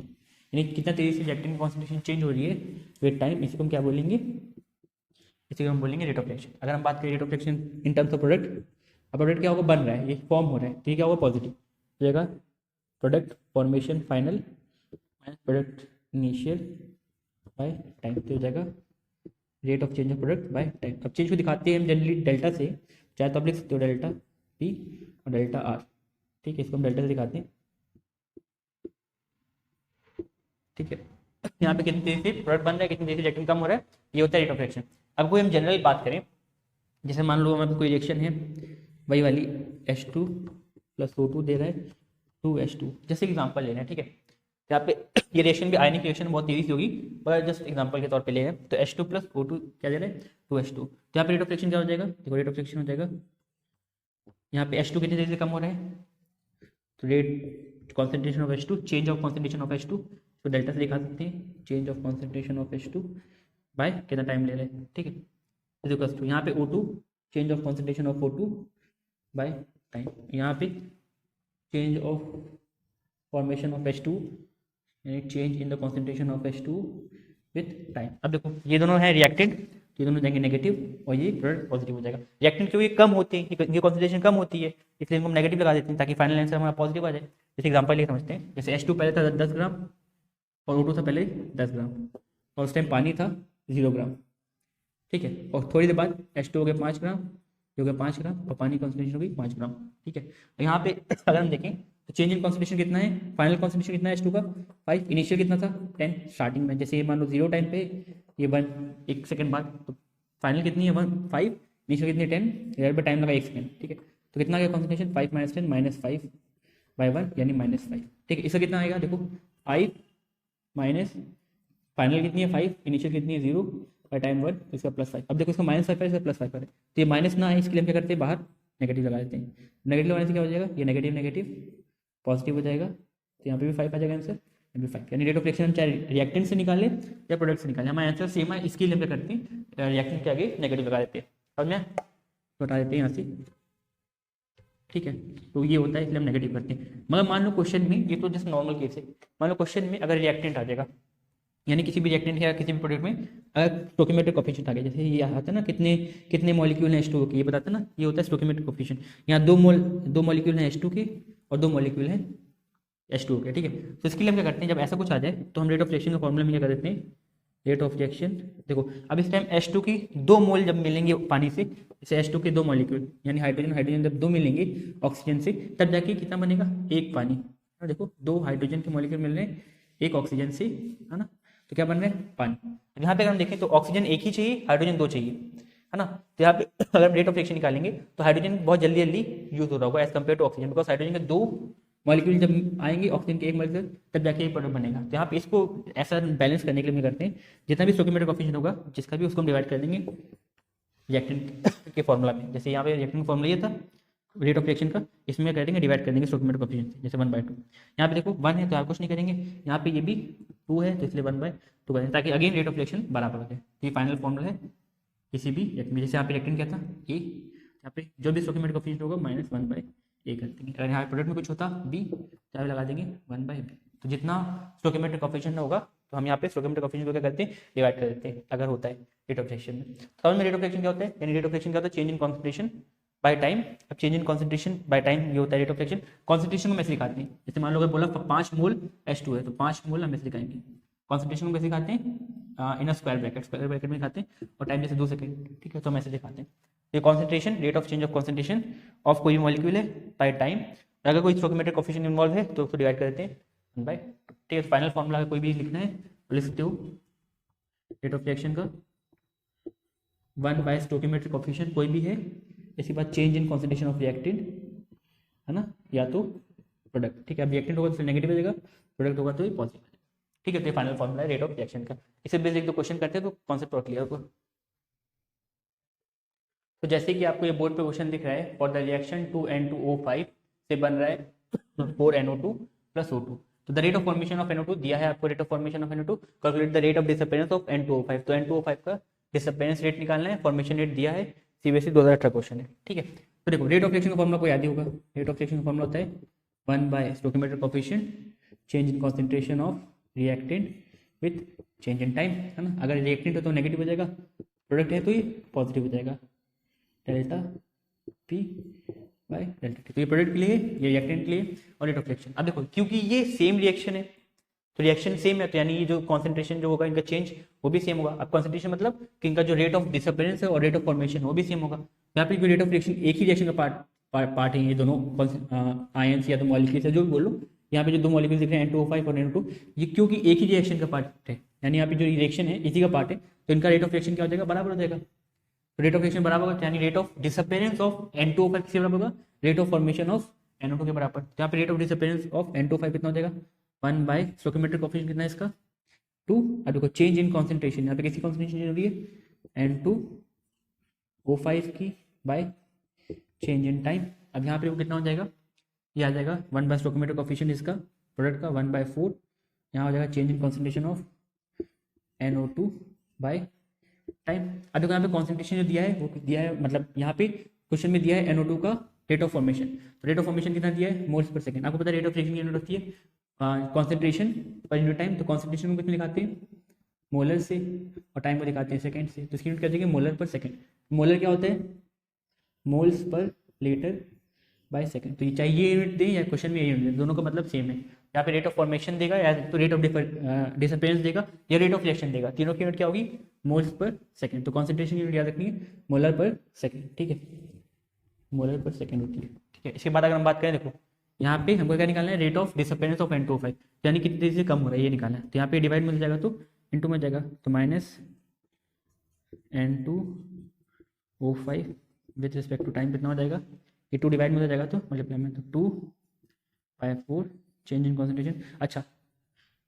यानी कितना तेजी से रिएक्टेंट की कॉन्सेंट्रेशन चेंज हो रही है विद टाइम, इसी को हम क्या बोलेंगे, इसी को हम बोलेंगे रेट ऑफ रिएक्शन। अगर हम बात करें rate of reaction in terms of product, अब प्रोडक्ट क्या होगा, बन रहा है, ये फॉर्म हो रहा है, तो ये क्या होगा, पॉजिटिव हो जाएगा, product formation final minus product initial by time, तो हो जाएगा rate of change of product bye time. अब चेंज को दिखाते हैं हम जनरली डेल्टा से, चाहे तो आप लिख सकते हो डेल्टा P और डेल्टा R। ठीक है, इसको हम डेल्टा से दिखाते हैं। ठीक है, यहाँ पे कितनी तेजी से प्रोडक्ट बन रहा है, कितनी तेजी से रिएक्शन कम हो रहा है, ये होता है रेट ऑफ रिएक्शन। अब कोई हम जनरल बात करें, जैसे मान लो हमारे कोई रिएक्शन है, वही वाली H2 + O2 दे रहा है 2H2, जैसे एग्जांपल लेना है। ठीक है, यहाँ पे ये रिएक्शन भी आयनिक रिएक्शन बहुत तेजी से होगी, पर जस्ट एग्जांपल के तौर पे ले रहे हैं। तो H2 + O2 क्या दे रहा है, 2H2। तो यहाँ पे रेट ऑफ रिएक्शन क्या हो जाएगा, देखो रेट ऑफ रिएक्शन हो जाएगा, यहाँ पे H2 कितनी तेजी से कम हो रहा है, तो rate concentration of H2, change of concentration of H2, तो डेल्टा से दिखा सकते हैं change of concentration of H2 by कितना टाइम ले रहे हैं। ठीक है, इज इक्वल्स टू यहाँ पे O2 change of concentration of O2 by time, यहाँ पे change of formation of H2 यानी change in the concentration of H2 with time. अब देखो ये दोनों है रिएक्टेंट, ये दोनों जाएंगे नेगेटिव और ये प्रोडक्ट पॉजिटिव हो जाएगा। रिएक्टेंट क्योंकि कम होते हैं, इनकी कॉन्सेंट्रेशन कम होती है, इसलिए इनको हम नेगेटिव लगा देते हैं ताकि फाइनल आंसर हमारा पॉजिटिव आ जाए। जैसे एग्जाम्पल लिए समझते हैं, जैसे H2 पहले था 10 ग्राम और O2 था पहले 10 ग्राम और उस टाइम पानी था 0 ग्राम, ठीक है। और थोड़ी देर बाद H2 हो गया 5 ग्राम, ये हो गया 5 ग्राम और पानी कॉन्सेंट्रेशन हो गई 5 ग्राम, ठीक है। यहाँ पे अगर हम देखें तो चेंज इन कॉन्सेंट्रेशन कितना है, फाइनल कॉन्सेंट्रेशन कितना है H2 का 5, इनिशियल कितना था 10 स्टार्टिंग में, जैसे ये मान लो 0 टाइम पे ये 1 1 सेकंड बाद, तो फाइनल कितनी है 1 5, इनिशियल कितनी है 10, इधर पे टाइम लगा 1 सेकंड, ठीक है। तो कितना आ गया कॉन्सेंट्रेशन 5 - 10 -5 बाई 1 यानी -5, ठीक है। इसका कितना आएगा देखो 5 माइनस फाइनल कितनी है 5, इनिशियल कितनी है 0 बाई टाइम 1, इसका +5। अब देखो इसका -5 है, इसका +5 है, तो ये माइनस ना है, इसके लिए हम क्या करते हैं बाहर नेगेटिव लगा देते हैं। नेगेटिव लगाने से क्या हो जाएगा, ये नेगेटिव नेगेटिव पॉजिटिव हो जाएगा, तो यहाँ पे भी 5 आ जाएगा आंसर, यहाँ भी 5, यानी रेट ऑफ रिएक्शन हम चाहे रिएक्टेंट से निकालें या प्रोडक्ट से निकालें, हमारा आंसर सेम है। इसके लिए हम क्या करते हैं रिएक्टेंट के आगे नेगेटिव लगा देते हैं, समझ में, हटा देते हैं यहाँ से, ठीक है। तो ये होता है, इसलिए हम नेगेटिव करते हैं। मगर मान लो क्वेश्चन में, ये तो जैसे नॉर्मल केस है, मान लो क्वेश्चन में अगर रिएक्टेंट आ जाएगा, यानी किसी भी रिएक्टेंट या किसी भी प्रोडक्ट में अगर स्टोइकियोमेट्रिक कोएफिशिएंट आ गया, जैसे ये आता है ना कितने कितने मॉलिक्यूल हैं H2O के, ये बताता है ना, ये होता है स्टोइकियोमेट्रिक कोएफिशिएंट। यहाँ दो मॉलिक्यूल हैं H2 के और 2 मॉलिक्यूल हैं H2O के, ठीक है। तो इसके लिए हम क्या करते हैं, जब ऐसा कुछ आ जाए तो हम रेट ऑफ रिएक्शन का फॉर्मूला में क्या कर देते हैं, रेट ऑफ रिएक्शन, देखो अब इस टाइम H2 की 2 मोल जब मिलेंगे पानी से, जैसे H2 के 2 मॉलिक्यूल यानी हाइड्रोजन हाइड्रोजन जब 2 मिलेंगे ऑक्सीजन से, तब जाके कितना बनेगा, एक पानी, देखो 2 हाइड्रोजन के मॉलिक्यूल मिल रहे हैं एक ऑक्सीजन से, है ना, तो क्या बन रहा है पानी। यहाँ पे अगर हम देखें तो ऑक्सीजन एक ही चाहिए, हाइड्रोजन 2 चाहिए, है ना। तो यहाँ पे अगर रेट ऑफ रिएक्शन निकालेंगे तो हाइड्रोजन बहुत जल्दी जल्दी यूज हो रहा होगा as compare to oxygen, because hydrogen के 2 मॉलिक्यूल जब आएंगे ऑक्सीजन के एक मॉलिक्यूल, तब जाके एक प्रोडक्ट बनेगा। तो यहाँ पे इसको ऐसा बैलेंस करने के लिए करते हैं, जितना भी स्टोइकियोमेट्रिक कोएफिशिएंट होगा जिसका भी, उसको हम डिवाइड कर देंगे रिएक्टेंट के फॉर्मूला में। जैसे यहाँ पे रिएक्टेंट फॉर्मूला ये था रेट ऑफ रिएक्शन का, इसमें कर देंगे डिवाइड कर देंगे स्टोइकियोमेट्रिक कोएफिशिएंट से, जैसे 1/2। यहाँ पे देखो 1 है तो आप कुछ नहीं करेंगे, यहाँ पे ये भी 2 है तो इसलिए 1/2 करेंगे, ताकि अगेन रेट ऑफ रिएक्शन बराबर हो जाए। ये फाइनल फॉर्मूला है किसी भी रिएक्शन, जैसे यहाँ पे रिएक्टेंट क्या था ए, यहाँ पे जो भी स्टोइकियोमेट्रिक कोएफिशिएंट होगा -1/a कर देंगे। अगर यहाँ प्रोडक्ट में कुछ होता बी, तो लगा देंगे 1/b। तो जितना स्टोइकियोमेट्रिक कोएफिशिएंट होगा तो हम यहाँ पे स्टोइकियोमेट्रिक कोएफिशिएंट को क्या करते हैं, डिवाइड कर देते हैं अगर होता है रेट ऑफ रिएक्शन में। समझ में रेट ऑफ रिएक्शन क्या होता है, यानी रेट ऑफ रिएक्शन क्या होता है, change in concentration by time. अब change in concentration by time ये होता है रेट ऑफ रिएक्शन। कॉन्सेंट्रेशन को मैं लिखाते हैं, जैसे मान लो अगर बोला 5 मोल H2 है तो 5 मोल हम ऐसे लिखाएंगे। कॉन्सेंट्रेशन को कैसे लिखाते हैं, इन स्क्वायर ब्रैकेट में लिखाते हैं, और टाइम जैसे 2 सेकंड, ठीक है, तो हम ऐसे लिखाते हैं। ये concentration, rate of change of concentration of कोई भी मॉलिक्यूल है बाय टाइम, अगर कोई स्टोइकियोमेट्रिक कोएफिशिएंट इन्वॉल्व है तो उसको डिवाइड कर देते हैं 1/2, ठीक है। फाइनल फॉर्मूला कोई भी लिखना है तो लिख सकते हो, रेट ऑफ रिएक्शन का 1/2 स्टोइकियोमेट्रिक कोएफिशिएंट कोई भी है, इसके बाद change in concentration of reactant, है ना, या तो प्रोडक्ट, ठीक है। अब रिएक्टेंट होगा तो फिर नेगेटिव हो जाएगा, प्रोडक्ट होगा तो ये पॉजिटिव, ठीक है। तो ये फाइनल फॉर्मूला है रेट ऑफ रिएक्शन का। इसे बेसिक तो क्वेश्चन करते हैं तो कॉन्सेप्ट और क्लियर होगा। तो जैसे कि आपको ये बोर्ड पे क्वेश्चन दिख रहा है, फॉर द रिएक्शन 2N2O5 से बन रहा है 4NO2 + O2, तो the rate of formation of NO2 दिया है आपको, rate of formation of NO2, calculate the rate of disappearance of N2O5, तो N2O5 का डिसअपीयरेंस रेट निकालना है, फॉर्मेशन रेट दिया है, CBSE 2018 क्वेश्चन है, ठीक है। तो देखो रेट ऑफ रिएक्शन का फॉर्मूला को याद ही होगा, रेट ऑफ रिएक्शन का फॉर्मूला होता है 1/, stoichiometric coefficient change in concentration of reactant with change in time, है ना। अगर रिएक्टेंट है तो नेगेटिव हो जाएगा, प्रोडक्ट है तो ये पॉजिटिव हो जाएगा, delta P by delta T। तो ये प्रोडक्ट के लिए, ये रिएक्टेंट के लिए, और रेट ऑफ रिएक्शन। अब देखो क्योंकि ये सेम रिएक्शन है तो रिएक्शन सेम है, तो यानी ये जो कॉन्सेंट्रेशन जो होगा इनका चेंज वो भी सेम होगा। अब कॉन्सेंट्रेशन मतलब कि इनका जो रेट ऑफ डिसअपीयरेंस है और रेट ऑफ फॉर्मेशन वो भी सेम होगा। यहाँ पे जो रेट ऑफ रिएक्शन एक ही रिएक्शन का पार्ट है, ये दोनों आयंस या तो मॉलिक्यूल्स है जो भी बोलो, यहाँ पे जो 2 मॉलिक्यूल्स दिख रहे हैं N2O5 और N2, ये क्योंकि एक ही रिएक्शन का पार्ट है, यानी यहाँ पे जो रिएक्शन है इसी का पार्ट है, तो इनका रेट ऑफ रिएक्शन क्या हो जाएगा, बराबर हो जाएगा। रेट ऑफ रिएक्शन बराबर होगा, यानी rate of disappearance of N2O5 किसके बराबर होगा, rate of formation of NO2 के बराबर। तो यहाँ पे rate of disappearance of N2O5 कितना हो जाएगा, 1/, स्टोइकियोमेट्रिक कोएफिशिएंट कितना है इसका 2। अब देखो चेंज इन कॉन्सेंट्रेशन, यहाँ पे किसी कॉन्सेंट्रेशन जरूरी है N2O5 की बाय चेंज इन टाइम। अब यहाँ पे वो कितना हो जाएगा, ये आ जाएगा 1/, स्टोइकियोमेट्रिक कोएफिशिएंट इसका प्रोडक्ट का 1/4, यहाँ हो जाएगा change in concentration of NO2 bye time. अब देखो यहाँ पे कॉन्सेंट्रेशन जो दिया है वो दिया है, मतलब यहाँ पे क्वेश्चन में दिया है NO2 का रेट ऑफ फॉर्मेशन, तो रेट ऑफ फॉर्मेशन कितना दिया है, मोल्स पर सेकंड। आपको पता है रेट ऑफ रिएक्शन की यूनिट होती है कॉन्सेंट्रेशन पर यूनिट टाइम, तो कॉन्सेंट्रेशन को कितने लिखाते हैं, मोलर से, और टाइम को दिखाते हैं सेकंड से, तो इसकी यूनिट क्या देंगे, मोलर पर सेकंड। मोलर क्या होता है, moles per litre by second. तो ये चाहे ये यूनिट दे या क्वेश्चन में ये यूनिट दे, दोनों का मतलब सेम है। यहाँ पे रेट ऑफ फॉर्मेशन देगा या तो रेट ऑफ डिसअपेरेंस देगा या रेट ऑफ रिएक्शन देगा, तीनों की यूनिट क्या होगी, मोल्स पर सेकंड। तो कॉन्सेंट्रेशन यूनिट याद रखनी है मोलर पर सेकंड, ठीक है, मोलर पर सेकंड होती है, ठीक है। इसके बाद अगर हम बात करें, देखो यहाँ पे हमको क्या निकालना है, rate of disappearance of N2O5, यानी कितनी तेजी से कम हो रहा है ये निकालना है। तो यहाँ पे डिवाइड मिल जाएगा तो इंटू में जाएगा, तो minus N2O5 with respect to time कितना हो जाएगा, ये 2 डिवाइड में हो जाएगा तो मल्टीप्लाई में, तो 2/4 चेंज इन कॉन्सेंट्रेशन। अच्छा,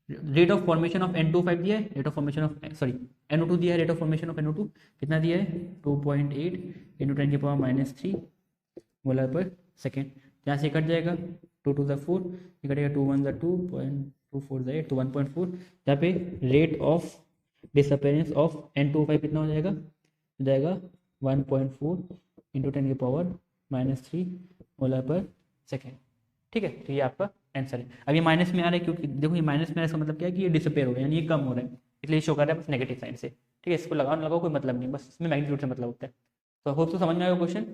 rate of formation of N2O5 दिया है, rate of formation of sorry NO2 दिया है, rate of formation of NO2 कितना दिया है 2.8 × 10⁻³ मोलर पर सेकेंड। यहाँ से कट जाएगा 2 2 4, ये कटेगा 2 1 2, 2 4 8, तो 1.4। यहाँ पे rate of disappearance of N2O5 कितना हो जाएगा, 1.4 × 10⁻³ मोलर पर सेकेंड, ठीक है। तो ये आपका आंसर है। अब ये माइनस में आ रहा है क्योंकि देखो ये माइनस में आ रहा है, इसका मतलब क्या है कि ये डिसअपेयर हो गया, यानी ये कम हो रहा है, इसलिए शो कर रहा है बस नेगेटिव साइड से, ठीक है। इसको लगाओ ना लगाओ कोई मतलब नहीं, बस इसमें मैग्नीट्यूड से मतलब होता है। तो होप तो समझ में आएगा क्वेश्चन।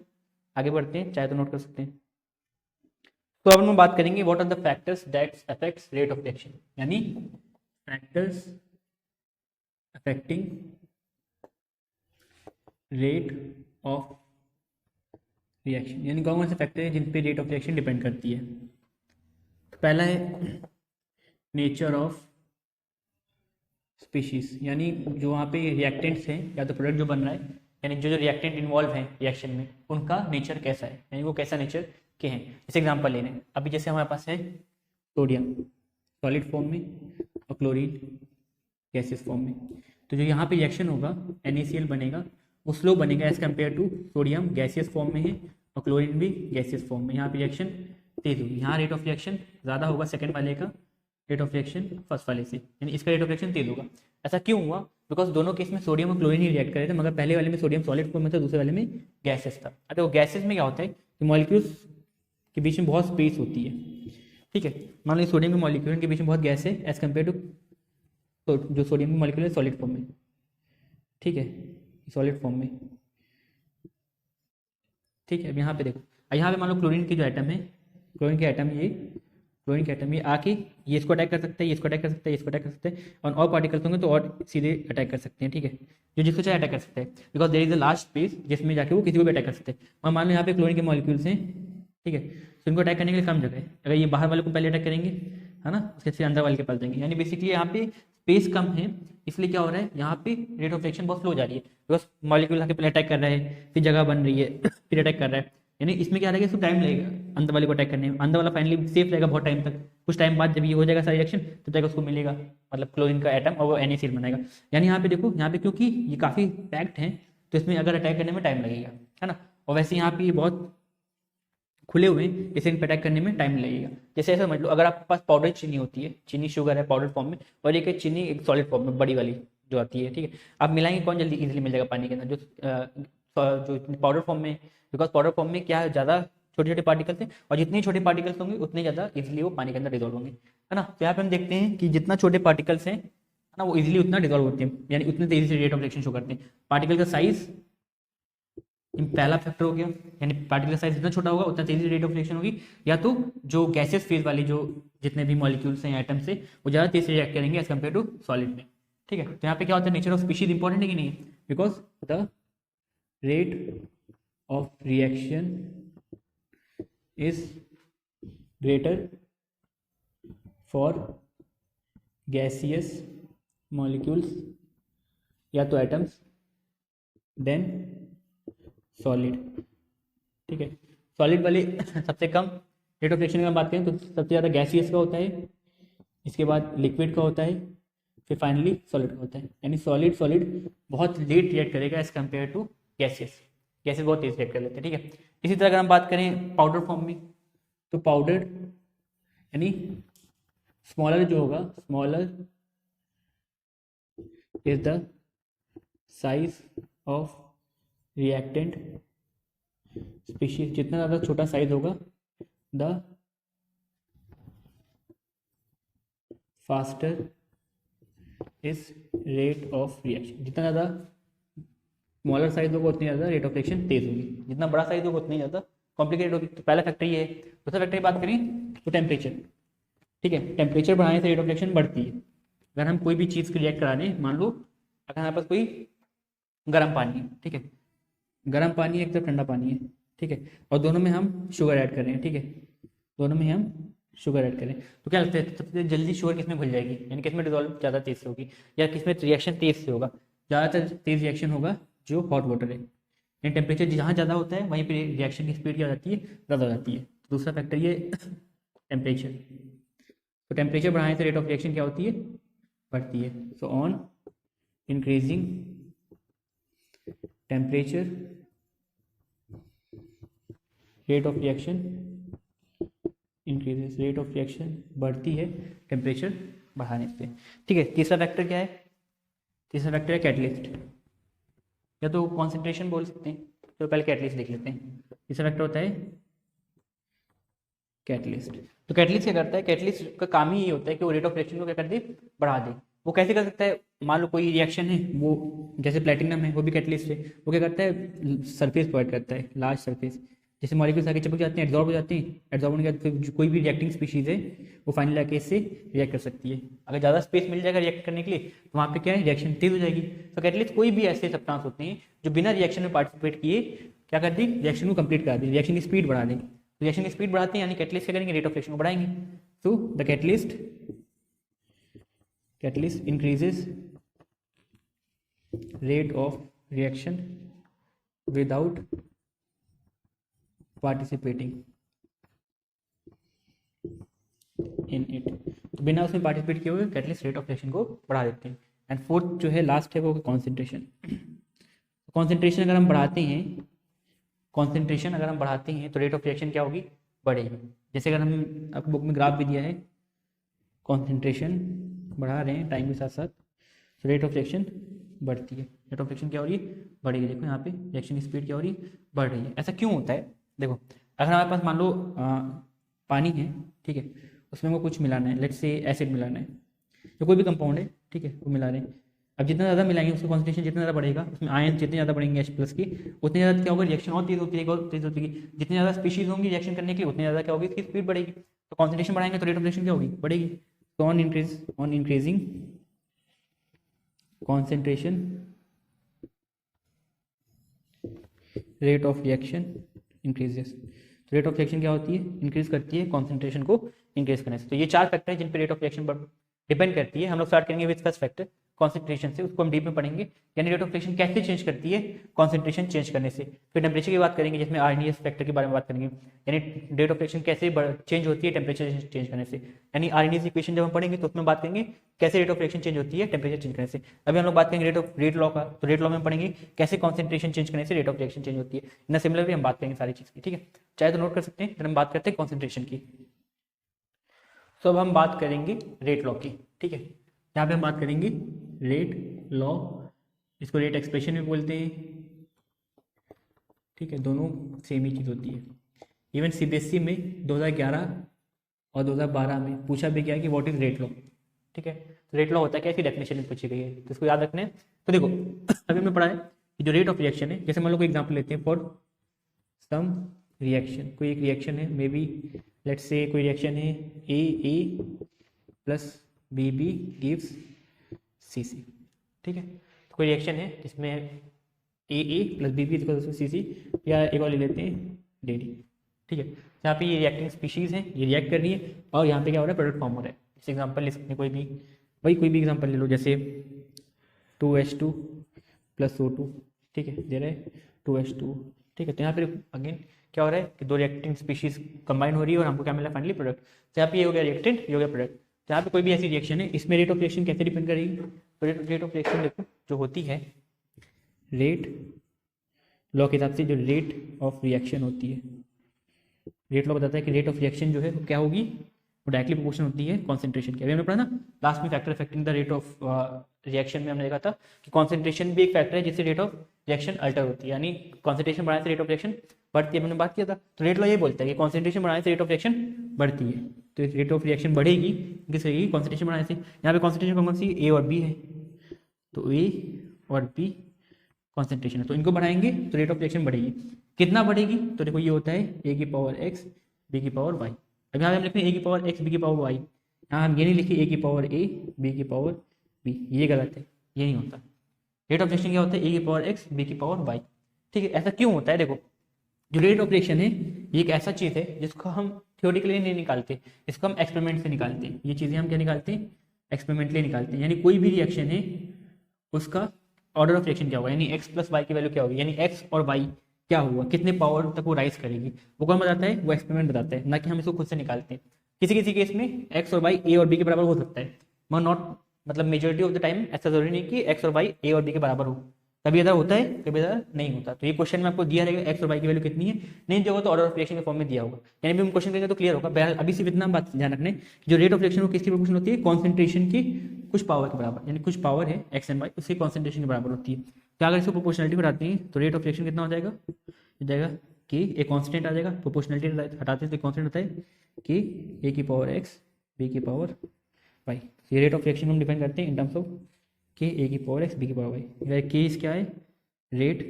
आगे बढ़ते हैं, चाहे तो नोट कर सकते हैं। तो अब हम बात करेंगे what are the factors that affects rate of reaction, यानी factors affecting rate of reaction, यानी कौन कौन से फैक्टर है जिन पे रेट ऑफ रिएक्शन डिपेंड करती है। तो पहला है नेचर ऑफ स्पीशीज, यानी जो वहाँ पे रिएक्टेंट्स हैं या तो प्रोडक्ट जो बन रहा है, यानी जो जो रिएक्टेंट इन्वॉल्व हैं रिएक्शन में, उनका नेचर कैसा है, यानी वो कैसा नेचर के हैं। जैसे एग्जांपल ले लें, अभी जैसे हमारे पास है सोडियम सॉलिड फॉर्म में और क्लोरीन गैसियस फॉर्म में, तो जो यहाँ पे रिएक्शन होगा NaCl बनेगा, वो स्लो बनेगा as compare to sodium gaseous form में है और क्लोरीन भी गैसियस फॉर्म में। यहाँ पे रिएक्शन तेज होगी, यहाँ रेट ऑफ रिएक्शन ज़्यादा होगा सेकंड वाले का रेट ऑफ रिएक्शन फर्स्ट वाले से, यानी इसका रेट ऑफ रिएक्शन तेज होगा। ऐसा क्यों हुआ, बिकॉज दोनों केस में सोडियम और क्लोरीन ही रिएक्ट कर रहे थे, मगर पहले वाले में सोडियम सॉलिड फॉर्म में था, दूसरे वाले में गैसेस था। अब वो गैसेस में क्या होता है कि मॉलिक्यूल्स के बीच में बहुत स्पेस होती है, ठीक है। मान लीजिए सोडियम के मॉलिक्यूल के बीच में बहुत गैस है एज कम्पेयर टू जो सोडियम के मॉलिक्यूल है सॉलिड फॉर्म में, ठीक है, सॉलिड फॉर्म में, ठीक है। अब यहाँ पे देखो, यहाँ पे मान लो क्लोरीन की जो एटम है, क्लोरीन के एटम ये आके ये इसको अटैक कर सकता है, ये इसको अटैक कर सकता है, ये इसको अटैक कर सकता है, और पार्टिकल्स होंगे तो और सीधे अटैक कर सकते हैं, ठीक है, जो जिसको चाहे अटैक कर सकते हैं, because there is a large space जिसमें जाके वो किसी को भी अटैक कर सकते हैं। और मान लो यहाँ पे क्लोरीन के मॉलिक्यूल्स हैं, ठीक है, तो इनको अटैक करने के लिए कम जगह है, अगर ये बाहर वाले को पहले अटैक करेंगे, है ना, उसके फिर अंदर वाले के पास जाएंगे, यानी बेसिकली यहाँ पे स्पेस कम है, इसलिए क्या हो रहा है यहाँ पे रेट ऑफ रिएक्शन बहुत स्लो जा रही है, बिकॉज मॉलिक्यूल आके पहले अटैक कर रहा है, फिर जगह बन रही है, फिर अटैक कर रहा है, यानी इसमें क्या रहेगा, इसको टाइम लगेगा अंदर वाले को अटैक करने में, अंदर वाला फाइनली सेफ रहेगा बहुत टाइम तक, कुछ टाइम बाद जब ये हो जाएगा सारा रिएक्शन तब तक उसको मिलेगा मतलब क्लोरीन का एटम और वो NaCl बनाएगा। यानी यहाँ पे देखो, यहाँ पे क्योंकि ये काफ़ी पैक्ड है तो इसमें अगर अटैक करने में टाइम लगेगा, है ना, और वैसे यहाँ पे ये बहुत खुले हुए हैं, इसे इन पर अटैक करने में टाइम लगेगा। जैसे ऐसा समझ लो, अगर आपके पास पाउडर चीनी होती है, चीनी शुगर है पाउडर फॉर्म में, और एक चीनी एक सॉलिड फॉर्म में बड़ी वाली जो आती है, ठीक है, आप मिलाएंगे कौन जल्दी इजीली मिल जाएगा पानी के अंदर, जो पाउडर फॉर्म में, बिकॉज पाउडर फॉर्म में क्या है, ज़्यादा छोटे छोटे पार्टिकल्स हैं, और जितने छोटे पार्टिकल्स होंगे उतने ज़्यादा इजीली वो पानी के अंदर डिजॉल्व होंगे, है ना। तो यहाँ पे हम देखते हैं कि जितना छोटे पार्टिकल्स हैं ना, वो इजीली उतना डिजॉल्व होते हैं, यानी उतने तेजी से रेट ऑफ रिएक्शन शो करते हैं। पार्टिकल का साइज पहला फैक्टर हो गया, यानी पार्टिकल का साइज जितना छोटा होगा उतना तेजी से रेट ऑफ रिएक्शन होगी, या तो जो गैसेस फेज वाली जो जितने भी मॉलिक्यूल्स हैं एटम्स से वो ज़्यादा तेज से रिएक्ट करेंगे एज कम्पेयर टू सॉलिड में, ठीक है। तो यहाँ पे क्या होता है, नेचर ऑफ स्पीशीज इंपॉर्टेंट है कि नहीं है, because the rate of reaction is greater for gaseous molecules या तो atoms than solid, ठीक है। सॉलिड वाले सबसे कम रेट ऑफ रिएक्शन की बात करें तो सबसे ज़्यादा गैसियस का होता है, इसके बाद लिक्विड का होता है, फिर फाइनली सॉलिड का होता है, यानी सॉलिड बहुत लेट रिएक्ट करेगा एज कम्पेयर टू गैसेस बहुत तेज रिएक्ट कर लेते हैं, ठीक है। इसी तरह अगर हम बात करें पाउडर फॉर्म में, तो पाउडर यानी स्मॉलर जो होगा, smaller is the size of reactant species, जितना ज़्यादा छोटा साइज होगा the faster is rate of reaction, जितना ज़्यादा स्मॉलर साइज होगा उतनी ज़्यादा रेट ऑफ रिएक्शन तेज होगी, जितना बड़ा साइज होगा उतनी ज़्यादा कॉम्प्लिकेटेड होगी। तो पहला फैक्टर ये है। दूसरा फैक्टर की बात करें तो टेम्परेचर, ठीक है, टेम्परेचर बढ़ाने से रेट ऑफ रिएक्शन बढ़ती है। अगर हम कोई भी चीज़ को रिएक्ट कराने, मान लो अगर हमारे पास कोई गर्म पानी है, ठीक है, गर्म पानी है एक तरफ ठंडा पानी है, ठीक है, और दोनों में हम शुगर ऐड कर रहे हैं, ठीक है, दोनों में हम शुगर ऐड करें तो क्या लगता है सबसे जल्दी शुगर किसमें घुल जाएगी, यानी किसमें डिजोल्व ज़्यादा तेज से होगी, या किसमें रिएक्शन तेज से होगा? ज़्यादातर तेज रिएक्शन होगा जो हॉट वाटर है, यानी टेम्परेचर जहाँ ज़्यादा होता है वहीं पे रिएक्शन की स्पीड क्या हो जाती है, ज़्यादा हो जाती है। तो दूसरा फैक्टर ये टेम्परेचर। तो टेम्परेचर बढ़ाने से रेट ऑफ रिएक्शन क्या होती है, बढ़ती है। So on increasing temperature rate of reaction increases, rate of reaction बढ़ती है टेम्परेचर बढ़ाने से, ठीक है। तीसरा फैक्टर क्या है? तीसरा फैक्टर है कैटलिस्ट, या तो कॉन्सेंट्रेशन बोल सकते हैं। तो पहले कैटलिस्ट देख लेते हैं। तीसरा फैक्टर होता है कैटलिस्ट। तो कैटलिस्ट क्या करता है? कैटलिस्ट का काम ही ये होता है कि वो रेट ऑफ रिएक्शन को क्या कर दे, बढ़ा दे। वो कैसे कर सकता है? मान लो कोई रिएक्शन है, वो जैसे प्लेटिनम है, वो भी कैटलिस्ट है। वो क्या करता है? सरफेस प्रोवाइड करता है, लार्ज सरफेस, जैसे मॉलिक्यूल्स आके चिपक जाते हैं, एब्जॉर्ब हो जाते हैं। एब्जॉर्ब होने के बाद फिर कोई भी रिएक्टिंग स्पीशीज है वो फाइनल आके इससे रिएक्ट कर सकती है। अगर ज़्यादा स्पेस मिल जाएगा रिएक्ट करने के लिए तो वहाँ पे क्या है, रिएक्शन तेज हो जाएगी। तो कैटलिस्ट कोई भी ऐसे सब्सटेंस होते हैं जो बिना रिएक्शन में पार्टिसिपेट किए क्या कर दी, रिएक्शन को कंप्लीट करा दी, रिएक्शन की स्पीड बढ़ा देंगे। रिएक्शन की स्पीड बढ़ाते हैं यानी कैटलिस्ट क्या करेंगे, रेट ऑफ रिएक्शन को बढ़ाएंगे। तो the catalyst increases rate of reaction without participating in it. तो बिना उसमें पार्टिसिपेट किए हुए कैटलिस्ट रेट ऑफ रिएक्शन को बढ़ा देते हैं। एंड फोर्थ जो है लास्ट है वो कॉन्सेंट्रेशन। कॉन्सेंट्रेशन अगर हम बढ़ाते हैं, कॉन्सेंट्रेशन अगर हम बढ़ाते हैं तो रेट ऑफ रिएक्शन क्या होगी, बढ़ेगी। जैसे अगर हम आपको बुक में ग्राफ भी दिया है, कॉन्सेंट्रेशन बढ़ा रहे हैं टाइम के साथ साथ तो रेट ऑफ रिएक्शन बढ़ती है। रेट ऑफ रिएक्शन क्या हो रही है, बढ़ेगी। देखो यहाँ पे रिएक्शन की स्पीड क्या हो रही है, बढ़ रही है। ऐसा क्यों होता है? देखो अगर हमारे पास मान लो पानी है, ठीक है, उसमें वो कुछ मिलाना है, लेट्स से एसिड मिलाना है, जो कोई भी कंपाउंड है, ठीक है, वो मिला रहे हैं। अब जितना ज़्यादा मिलाएंगे उसका कॉन्सेंट्रेशन जितना ज़्यादा बढ़ेगा, उसमें आयन जितने ज़्यादा बढ़ेंगे H+ की, उतने ज़्यादा क्या होगा, रिएक्शन और तेज होती है, और तेज होती है। जितनी ज़्यादा स्पीशीज होंगी रिएक्शन करने के लिए उतनी ज़्यादा क्या होगी, इसकी स्पीड बढ़ेगी। तो कॉन्सेंट्रेशन बढ़ाएंगे तो रेट ऑफ रिएक्शन क्या होगी, बढ़ेगी। तो on increasing concentration rate of reaction increases. तो रेट ऑफ रिएक्शन क्या होती है, इंक्रीज करती है कॉन्सेंट्रेशन को इंक्रीज करने से। तो ये 4 फैक्टर है जिन पे रेट ऑफ रिएक्शन डिपेंड करती है। हम लोग स्टार्ट करेंगे विद फर्स्ट फैक्टर कॉन्सेंट्रेशन से, उसको हम डीप में पढ़ेंगे, यानी रेट ऑफ रिएक्शन कैसे चेंज करती है कॉन्सेंट्रेशन चेंज करने से। फिर टेम्परेचर की बात करेंगे जिसमें आरएनएस फैक्टर के बारे में बात करेंगे, यानी रेट ऑफ रिएक्शन कैसे चेंज होती है टेम्परेचर चेंज करने से। यानी आरएनएस इक्वेशन जब हम पढ़ेंगे तो उसमें बात करेंगे कैसे रेट ऑफ रिएक्शन चेंज होती है टेम्परेचर चेंज करने से। अभी हम लोग बात करेंगे रेट लॉ का, तो रेट लॉ में पढ़ेंगे कैसे कॉन्सेंट्रेशन चेंज करने से रेट ऑफ रिएक्शन चेंज होती है। इन सिमिलर भी हम बात करेंगे सारी चीज़ की, ठीक है, चाहे तो नोट कर सकते हैं। फिर हम बात करते हैं कॉन्सेंट्रेशन की। तो अब हम बात करेंगे रेट लॉ की, ठीक है। यहाँ पे हम बात करेंगे रेट लॉ, इसको रेट एक्सप्रेशन भी बोलते हैं, ठीक है, दोनों सेम ही चीज़ होती है। इवन सीबीएसई में 2011 और 2012 में पूछा भी गया कि व्हाट इज रेट लॉ, ठीक है। तो रेट लॉ होता है क्या, इसकी डेफिनेशन में पूछी गई है, तो इसको याद रखना है। तो देखो अभी हमने पढ़ा है कि जो रेट ऑफ रिएक्शन है, जैसे मान लो कोई एग्जाम्पल लेते हैं, फॉर सम रिएक्शन, कोई एक रिएक्शन है, मे बी लेट्स से कोई रिएक्शन है ए प्लस बी गिव्स सी, ठीक है। तो कोई रिएक्शन है जिसमें ए प्लस बी सी, या एक और ले लेते हैं डी, ठीक है। यहाँ पे ये रिएक्टिंग स्पीशीज है, ये रिएक्ट कर रही है और यहाँ पे क्या हो रहा है, प्रोडक्ट फॉर्म हो रहा है। इस एग्जांपल ले सकते हैं कोई भी एग्जांपल ले लो, जैसे 2H2 + O2, ठीक है, दे रहा है 2H2, ठीक है। तो यहाँ पे अगेन क्या हो रहा है कि दो रिएक्टिंग स्पीशीज कंबाइन हो रही है और हमको क्या मिला, फाइनली प्रोडक्ट। तो यहाँ पे ये हो गया रिएक्टेंट, ये हो गया प्रोडक्ट। तो यहाँ पे कोई भी ऐसी रिएक्शन है, इसमें रेट ऑफ रिएक्शन कैसे डिपेंड करेगी, तो रेट ऑफ रिएक्शन देखो जो होती है, रेट लॉ के हिसाब से जो रेट ऑफ रिएक्शन होती है, रेट लॉ बताता है कि रेट ऑफ रिएक्शन जो है वो क्या होगी, वो डायरेक्टली प्रोपोर्शनल होती है कॉन्सेंट्रेशन की। अभी हमने पढ़ा ना लास्ट में factor affecting the rate of reaction में, हमने देखा था कि कॉन्सेंट्रेशन भी एक फैक्टर है जिससे रेट ऑफ रिएक्शन अल्टर होती है, यानी कॉन्सेंट्रेशन बढ़ाने से रेट ऑफ रिएक्शन बढ़ती है, मैंने बात किया था। तो रेट लॉ ये बोलता है कि कॉन्सेंट्रेशन बढ़ाने से रेट ऑफ रिएक्शन बढ़ती है, तो रेट ऑफ रिएक्शन बढ़ेगी किस रहेगी, कॉन्सेंट्रेशन बढ़ाने से। यहाँ पे कॉन्सेंट्रेशन कौन सी, ए और बी है, तो ए और बी कॉन्सेंट्रेशन है, तो इनको बढ़ाएंगे तो रेट ऑफ रिएक्शन बढ़ेगी। कितना बढ़ेगी, तो देखो ये होता है ए की पावर एक्स बी की पावर वाई। अब यहाँ हम लिख रहे हैं ए की पावर एक्स बी की पावर वाई, यहाँ हम ये नहीं लिखे ए की पावर ए बी की पावर बी, ये गलत है, ये नहीं होता। रेट ऑफ रिएक्शन क्या होता है, ए की पावर एक्स बी की पावर वाई। ठीक है, ऐसा क्यों होता है, देखो जो रेट ऑफ रिएक्शन है ये एक ऐसा चीज़ है जिसको हम थ्योरेटिकली नहीं निकालते, इसको हम एक्सपेरिमेंट से निकालते हैं। ये चीज़ें हम क्या निकालते हैं, एक्सपेरिमेंटली निकालते हैं। यानी कोई भी रिएक्शन है उसका ऑर्डर ऑफ रिएक्शन क्या होगा, यानी एक्स प्लस वाई की वैल्यू क्या होगी, यानी एक्स और वाई क्या हुआ, कितने पावर तक वो राइज करेगी, वो कौन बताता है, वो एक्सपेरिमेंट बताता है, ना कि हम इसको खुद से निकालते हैं। किसी किसी केस में एक्स और वाई ए और बी के बराबर हो सकता है, मगर नॉट मतलब मेजोरिटी ऑफ द टाइम ऐसा जरूरी नहीं कि एक्स और वाई ए और बी के बराबर हो, कभी इधर होता है कभी इधर नहीं होता। तो ये क्वेश्चन में आपको दिया रहेगा एक्स और वाई की वैल्यू कितनी है, नहीं दिया होगा तो ऑर्डर ऑफ रिएक्शन के फॉर्म में दिया होगा, यानी भी हम क्वेश्चन करेंगे तो क्लियर होगा। बहरहाल अभी सिर्फ इतना बात ध्यान रखने, जो रेट ऑफ रिएक्शन वो किसकी प्रोपोर्शनल होती है, कॉन्सेंट्रेशन की कुछ पावर के बराबर, यानी कुछ पावर है एक्स एंड वाई उसकी कॉन्सेंट्रेशन के बराबर होती है। तो अगर इसको प्रोपोर्शनलिटी बढ़ाते हैं तो रेट ऑफ रिएक्शन कितना हो जाएगा, हो जाएगा कि एक कांस्टेंट आ जाएगा, प्रोपोर्शनलिटी हटाते हैं तो कांस्टेंट होता है कि ए की पावर एक्स बी की पावर वाई। ये रेट ऑफ रिएक्शन हम डिफाइन करते हैं इन टर्म्स ऑफ के ए की पावर एक्स बी की पावर वाई। केस क्या है, रेट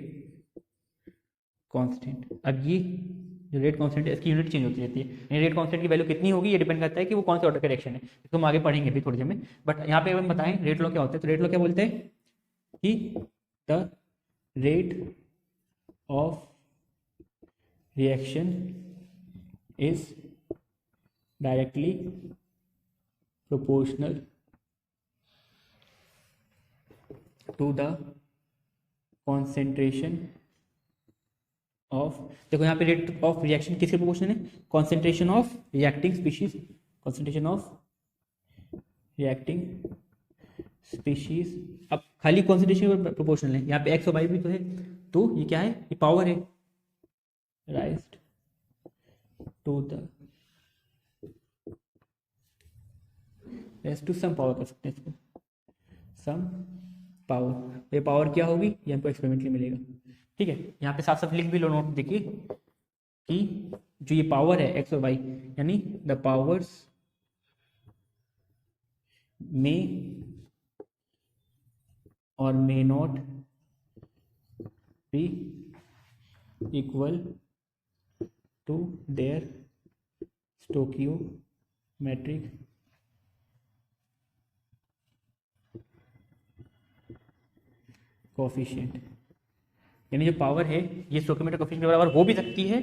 कांस्टेंट। अब ये जो रेट कांस्टेंट है इसकी यूनिट चेंज होती रहती है, यानी रेट कांस्टेंट की वैल्यू कितनी होगी ये डिपेंड करता है कि वो कौन से ऑर्डर का रिएक्शन है, इसको हम आगे पढ़ेंगे भी थोड़ी देर में। बट यहाँ पे हम बताएं रेट लॉ क्या होता है, तो रेट लॉ क्या बोलते हैं कि the rate of reaction is directly proportional to the concentration of, देखो यहाँ पे रेट ऑफ रिएक्शन किसके प्रोपोर्शनल है, concentration of reacting species, concentration of reacting species. अब खाली कॉन्सेंट्रेशन प्रोपोर्शनल है, यहाँ पे एक्स और वाई भी तो है, तो ये क्या है, ये पावर है raised to the to some power कर सकते हैं इसको, सम पावर। ये पावर क्या होगी ये हमको एक्सपेरिमेंटली मिलेगा। ठीक है, यहाँ पे साफ साफ लिख भी लो नोट, देखिए कि जो ये पावर है एक्स और वाई, यानी द पावर्स में और may not be equal to their stoichiometric coefficient, यानी जो पावर है ये स्टोकियोमेट्रिक कोफिशिएंट के बराबर हो भी सकती है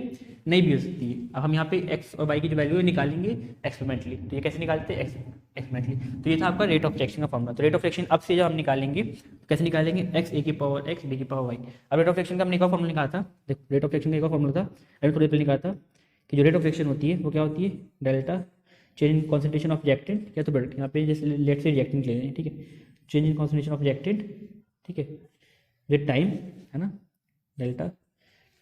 नहीं भी हो सकती है। अब हम यहाँ पे एक्स और वाई की जो वैल्यू है निकालेंगे एक्सपेरिमेंटली, तो ये कैसे निकालते हैं एक्सपेरिमेंटली। तो ये था आपका रेट ऑफ रिएक्शन का फॉर्मूला। तो रेट ऑफ रिएक्शन अब से जब हम निकालेंगे तो कैसे निकालेंगे, एक्स ए की पावर एक्स बी की पावर वाई। अब रेट ऑफ रिएक्शन का हमने एक और फॉर्मूला निकाला था, देखो रेट ऑफ रिएक्शन का एक और फॉर्मूला था अभी थोड़ी देर निकाला था कि जो रेट ऑफ रिएक्शन होती है वो क्या होती है, delta change in concentration of reactant या तो प्रोडक्ट, यहाँ पे जैसे लेट से रिएक्टेंट ले लें, ठीक है, change in concentration of reactant, ठीक है, विद टाइम, है ना, डेल्टा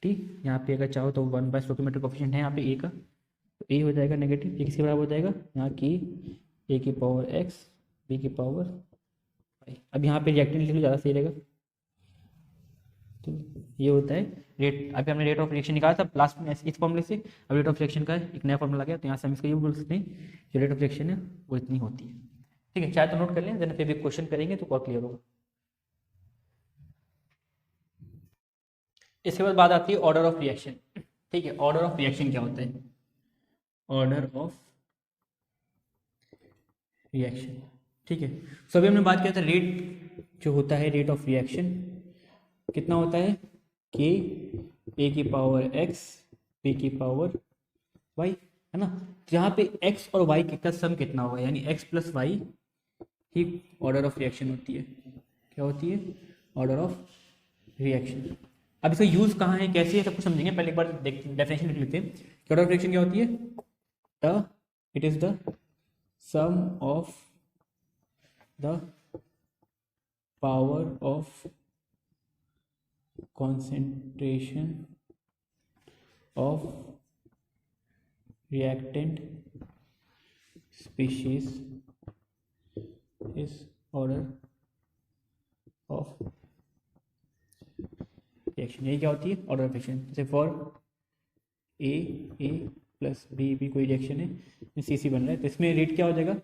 टी। यहाँ पे अगर चाहो तो 1 स्टोकियोमेट्रिक कोफिशिएंट है यहाँ पे ए का, तो ए हो जाएगा नेगेटिव, ये किसके बराबर हो जाएगा, यहाँ की ए की पावर एक्स बी की पावर वाई। अब यहाँ पे रिएक्टेंट लिख लो ज़्यादा सही रहेगा। तो ये होता है रेट, अभी हमने रेट ऑफ रिएक्शन निकाला था लास्ट में इस फॉर्मूले से, अब रेट ऑफ रिएक्शन का एक नया फॉर्मूला गया, तो यहाँ से हम इसको ये बोल सकते हैं जो रेट ऑफ रिएक्शन है वो इतनी होती है। ठीक है, चाहे तो नोट कर लें, देन फिर भी क्वेश्चन करेंगे तो और क्लियर होगा। इसके बाद बात आती है ऑर्डर ऑफ रिएक्शन। ठीक है, ऑर्डर ऑफ रिएक्शन क्या होता है, ऑर्डर ऑफ रिएक्शन। ठीक है, सो अभी हमने बात किया था रेट जो होता है, रेट ऑफ रिएक्शन कितना होता है, के ए की पावर एक्स बी की पावर वाई, है ना। तो यहाँ पे एक्स और वाई का सम कितना होगा, यानी x plus why he order of reaction होती है। क्या होती है, ऑर्डर ऑफ रिएक्शन। अब इसका यूज कहाँ है, कैसे है, सब कुछ समझेंगे। पहले एक बार डेफिनेशन लिख लेते हैं कि ऑर्डर ऑफ रिएक्शन क्या होती है, it is the sum of the power of concentration of reactant species is order of reaction। यही क्या होती है, ऑर्डर ऑफ रिएक्शन। जैसे फॉर ए प्लस बी कोई रिएक्शन है, सी बन रहा है, तो इसमें रेट क्या हो जाएगा,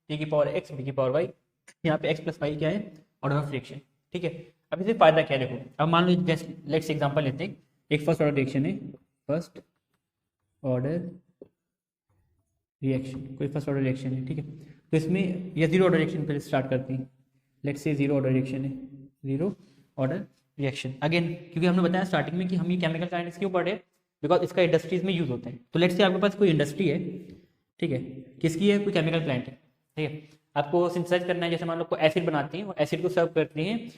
ए की पावर एक्स बी की पावर वाई। यहाँ पे एक्स प्लस वाई क्या है, ऑर्डर ऑफ रिएक्शन। ठीक है, अब इसे फायदा क्या है, देखो अब मान लो लेट्स एग्जांपल लेते हैं एक फर्स्ट ऑर्डर रिएक्शन है, फर्स्ट ऑर्डर रिएक्शन, कोई फर्स्ट ऑर्डर रिएक्शन है, ठीक है। तो इसमें या जीरो ऑर्डर रिएक्शन पहले स्टार्ट करते हैं, let's say zero order reaction है, जीरो ऑर्डर रिएक्शन। अगेन क्योंकि हमने बताया स्टार्टिंग में कि हम ये केमिकल काइनेटिक्स क्यों पढ़े, बिकॉज इसका इंडस्ट्रीज में यूज होता है। तो लेट्स से आपके पास कोई इंडस्ट्री है, ठीक है, किसकी है, कोई केमिकल प्लांट है, ठीक है, आपको सिंथेसाइज करना है, जैसे मान लो कोई एसिड बनाती हैं और एसिड को सर्व करती हैं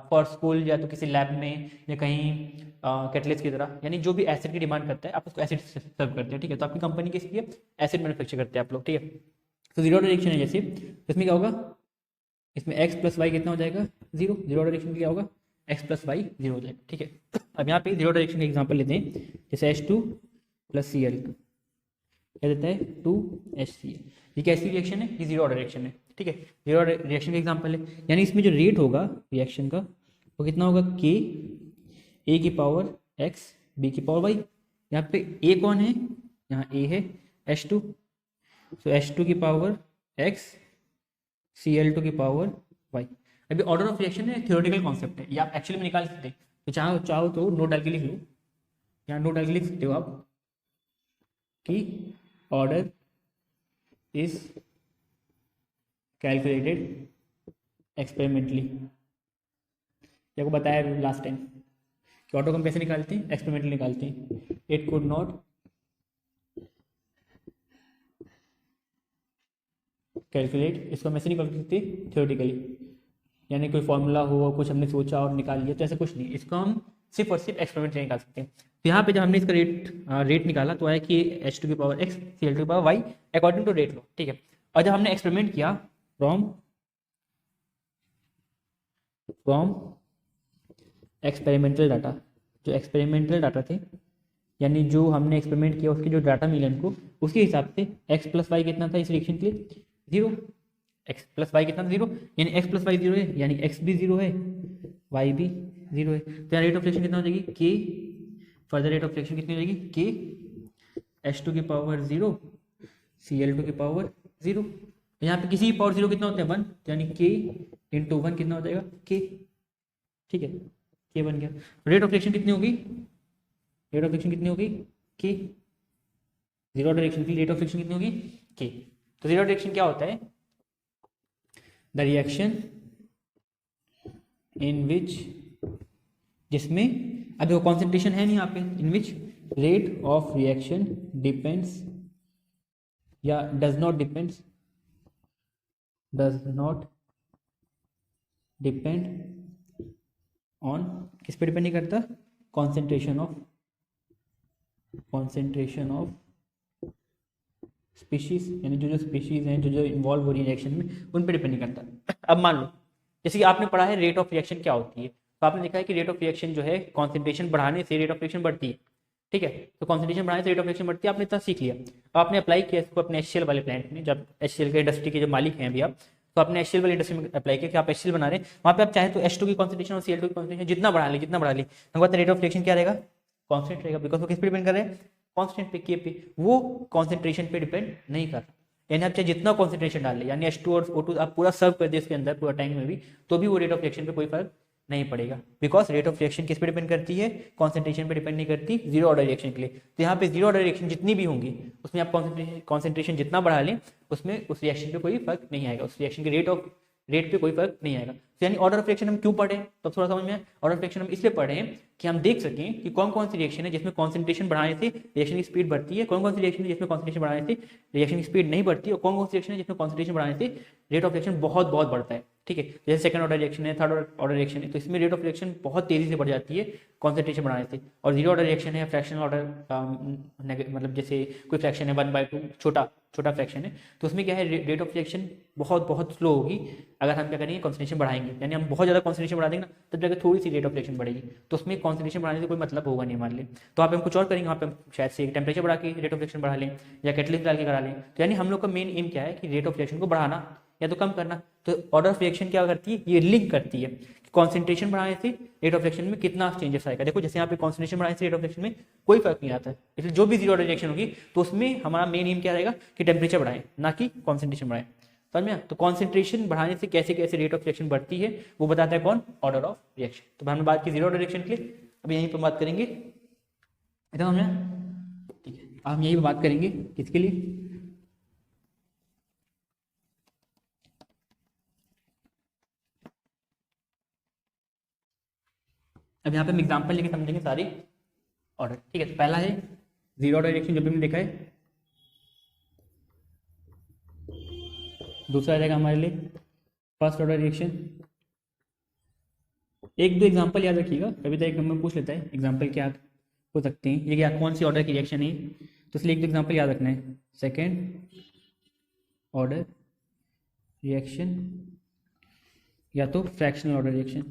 फॉर स्कूल या तो किसी लैब में या कहीं कैटलिस्ट की तरह, यानी जो भी एसिड की डिमांड करता है आप उसको एसिड सर्व करते हैं, ठीक है। तो आपकी कंपनी किसकी है, एसिड मैन्युफैक्चर करते हैं आप लोग, ठीक है। तो जीरो ऑर्डर रिएक्शन है जैसे, तो इसमें क्या होगा, इसमें x प्लस वाई कितना हो जाएगा, जीरो। जीरो ऑर्डर रिएक्शन क्या होगा, x प्लस वाई जीरो हो जाएगा, ठीक है। अब यहाँ पे जीरो ऑर्डर रिएक्शन का एग्जांपल लेते हैं, जैसे H2 प्लस Cl क्या देता है, 2HCl। ये कैसी रिएक्शन है, ये जीरो ऑर्डर रिएक्शन है, ठीक है। जीरो ऑर्डर रिएक्शन का एग्जांपल है, यानी इसमें जो रेट होगा रिएक्शन का वो कितना होगा, k a की पावर x b की पावर y। यहाँ पे a कौन है, यहाँ a है H2, तो H2 की पावर x Cl2 की पावर y। अभी ऑर्डर ऑफ रिएक्शन है, थ्योरेटिकल कॉन्सेप्ट है, ये आप एक्चुअली में निकाल सकते हैं। तो चाहो तो नोट डाल के लिख लो, यहाँ नोट डाल के लिख सकते हो आप कि ऑर्डर इज कैलकुलेटेड एक्सपेरिमेंटली। आपको बताया लास्ट टाइम कि ऑर्डर को हम कैसे निकालते हैं, एक्सपेरिमेंटली निकालते हैं। इट कुड नॉट कैलकुलेट, इसको हम ऐसे नहीं कर सकते थ्योरेटिकली, यानी कोई फॉर्मूला हो कुछ हमने सोचा और निकाल लिया, तो ऐसा कुछ नहीं, इसको हम सिर्फ और सिर्फ एक्सपेरिमेंट से निकाल सकते हैं। तो यहाँ पे जब हमने इसका रेट निकाला तो आया कि H2 की पावर x Cl2 की power y according to rate law, ठीक है। और जब हमने एक्सपेरिमेंट किया फ्रॉम एक्सपेरिमेंटल डाटा, जो एक्सपेरिमेंटल डाटा थे यानी जो हमने एक्सपेरिमेंट किया उसके जो डाटा मिले हमको, उसके हिसाब से x प्लस वाई कितना था इस रिएक्शन के लिए, जीरो। x प्लस वाई कितना, जीरो, यानी x प्लस वाई जीरो है, यानी x भी जीरो है, y भी जीरो है। तो यहाँ रेट ऑफ रिएक्शन कितना हो जाएगी, k, further rate of reaction कितनी हो जाएगी, k H2 की पावर जीरो Cl2 की पावर जीरो। यहाँ पे किसी की पावर जीरो कितना होता है, 1, यानी k इंटू 1 कितना हो जाएगा, k, ठीक है, k बन गया। रेट ऑफ रिएक्शन कितनी होगी, रेट ऑफ रिएक्शन कितनी होगी, k। जीरो ऑर्डर रिएक्शन की रेट ऑफ रिएक्शन कितनी होगी, k। तो जीरो ऑर्डर रिएक्शन क्या होता है, द रिएक्शन इन विच, जिसमें अब वो कॉन्सेंट्रेशन है नहीं यहाँ पे, in which rate of reaction depends या does not depends, does not depend on, किस पे डिपेंड नहीं करता, कॉन्सेंट्रेशन ऑफ स्पीशीज, यानी जो स्पीशीज हैं जो इन्वॉल्व हो रही है रिएक्शन में उन पे डिपेंड नहीं करता। अब मान लो जैसे कि आपने पढ़ा है रेट ऑफ रिएक्शन क्या होती है, तो आपने देखा है कि रेट ऑफ रिएक्शन जो है कॉन्सेंट्रेशन बढ़ाने से रेट ऑफ रिएक्शन बढ़ती है, ठीक है। तो कॉन्सेंट्रेशन बढ़ाने से रेट ऑफ रिएक्शन बढ़ती है, आपने इतना सीख लिया। अब आपने अप्लाई किया इसको अपने HCl वाले प्लांट में, जब HCl के इंडस्ट्री के जो मालिक हैं अभी आप, तो आपने HCl वाली इंडस्ट्री में अप्लाई किया कि आप HCl बना रहे हैं, वहाँ पे आप चाहे तो H2 की कॉन्सेंट्रेशन और Cl2 की कॉन्सेंट्रेशन जितना बढ़ा ली हमको पता है रेट ऑफ रिएक्शन क्या रहेगा, कॉन्स्टेंट रहेगा, बिकॉज वो किस पे डिपेंड कर रहे हैं, कॉन्स्टेंट पे, के पे, वो कॉन्सेंट्रेशन पे डिपेंड नहीं कर, यानी आप चाहे जितना कॉन्सेंट्रेशन डाल ले, यानी H2 और O2 आप पूरा सर्व कर दिए इसके अंदर पूरा टैंक में भी, तो भी वो रेट ऑफ रिएक्शन पे कोई फर्क नहीं पड़ेगा, बिकॉज रेट ऑफ रिएक्शन किस पे डिपेंड करती है, कॉन्सेंट्रेशन पे डिपेंड नहीं करती जीरो ऑर्डर रिएक्शन के लिए। तो यहाँ पे जीरो ऑर्डर रिएक्शन जितनी भी होंगी उसमें आप कॉन्सेंट्रेशन जितना बढ़ा लें उसमें उस रिएक्शन पे कोई फर्क नहीं आएगा, उस रिएक्शन के रेट पे कोई फर्क नहीं आएगा। तो यानी ऑर्डर ऑफ रिएक्शन हम क्यों पढ़े, तो थोड़ा समझ में आए, ऑर्डर ऑफ रिएक्शन हम इसलिए पढ़े हैं कि हम देख सकें कि कौन कौन सी रिएक्शन है जिसमें कॉन्सेंट्रेशन बढ़ाने से रिएक्शन की स्पीड बढ़ती है, कौन कौन सी रिएक्शन है जिसमें कॉन्सेंट्रेशन बढ़ाने से रिएक्शन की स्पीड नहीं बढ़ती, और कौन कौन सी रिएक्शन है जिसमें कॉन्सेंट्रेशन बढ़ाने से रेट ऑफ रिएक्शन बहुत बहुत बढ़ता है, ठीक है। जैसे सेकंड ऑर्डर रिएक्शन है, थर्ड ऑर्डर रिएक्शन है, तो इसमें रेट ऑफ रिएक्शन बहुत तेजी से बढ़ जाती है कॉन्सेंट्रेशन बढ़ाने से। और जीरो ऑर्डर रिएक्शन है, फ्रैक्शनल ऑर्डर, मतलब जैसे कोई फ्रैक्शन है 1/2 छोटा फ्रैक्शन है, तो उसमें क्या है रेट ऑफ रिएक्शन बहुत स्लो होगी अगर हम क्या करेंगे कॉन्सेंट्रेशन बढ़ाएंगे, यानी हम बहुत ज़्यादा कॉन्सेंट्रेशन बढ़ा देंगे ना तब जाकर थोड़ी सी रेट ऑफ रिएक्शन बढ़ेगी, तो उसमें कॉन्सेंट्रेशन बढ़ाने से कोई मतलब होगा नहीं हमारे लिए। तो आप हम कुछ और करेंगे, वहाँ पे शायद से टेम्परेचर बढ़ा के रेट ऑफ रिएक्शन बढ़ा लें या कैटलिस्ट डाल के करा लें। तो यानी हम लोग का मेन एम क्या है कि रेट ऑफ रिएक्शन को बढ़ाना या तो कम करना। तो ऑर्डर ऑफ रिएक्शन क्या करती है, ये लिंक करती है कि कॉन्सेंट्रेशन बढ़ाने से रेट ऑफ रिएक्शन में कितना चेंजेस आएगा। देखो जैसे यहाँ पे कॉन्सेंट्रेशन बढ़ाने से रेट ऑफ रिएक्शन में कोई फर्क नहीं आता है, इसलिए जो भी जीरो ऑर्डर रिएक्शन होगी तो उसमें हमारा मेन एम क्या रहेगा कि टेम्परेचर बढ़ाएं ना कि कॉन्सेंट्रेशन बढ़ाएं, समझ में। तो कॉन्सेंट्रेशन बढ़ाने से कैसे कैसे रेट ऑफ रिएक्शन बढ़ती है वो बताता है कौन, ऑर्डर ऑफ रिएक्शन। तो हमने बात की जीरो ऑर्डर रिएक्शन के लिए। अभी यहीं पर बात करेंगे, इतना समझा? ठीक है, अब हम यहीं पर बात करेंगे किसके लिए, अब यहाँ पे हम एग्जाम्पल लेके समझेंगे सारी ऑर्डर। ठीक है, तो पहला है जीरो ऑर्डर रिएक्शन जो भी हमने देखा है, दूसरा आ जाएगा हमारे लिए फर्स्ट ऑर्डर रिएक्शन। एक दो एग्जांपल याद रखिएगा, कभी तो एक नंबर पूछ लेता है एग्जांपल क्या हो सकते हैं, ये क्या कौन सी ऑर्डर की रिएक्शन है, तो इसलिए एक दो एग्जांपल याद रखना है। सेकेंड ऑर्डर रिएक्शन या तो फ्रैक्शनल ऑर्डर रिएक्शन।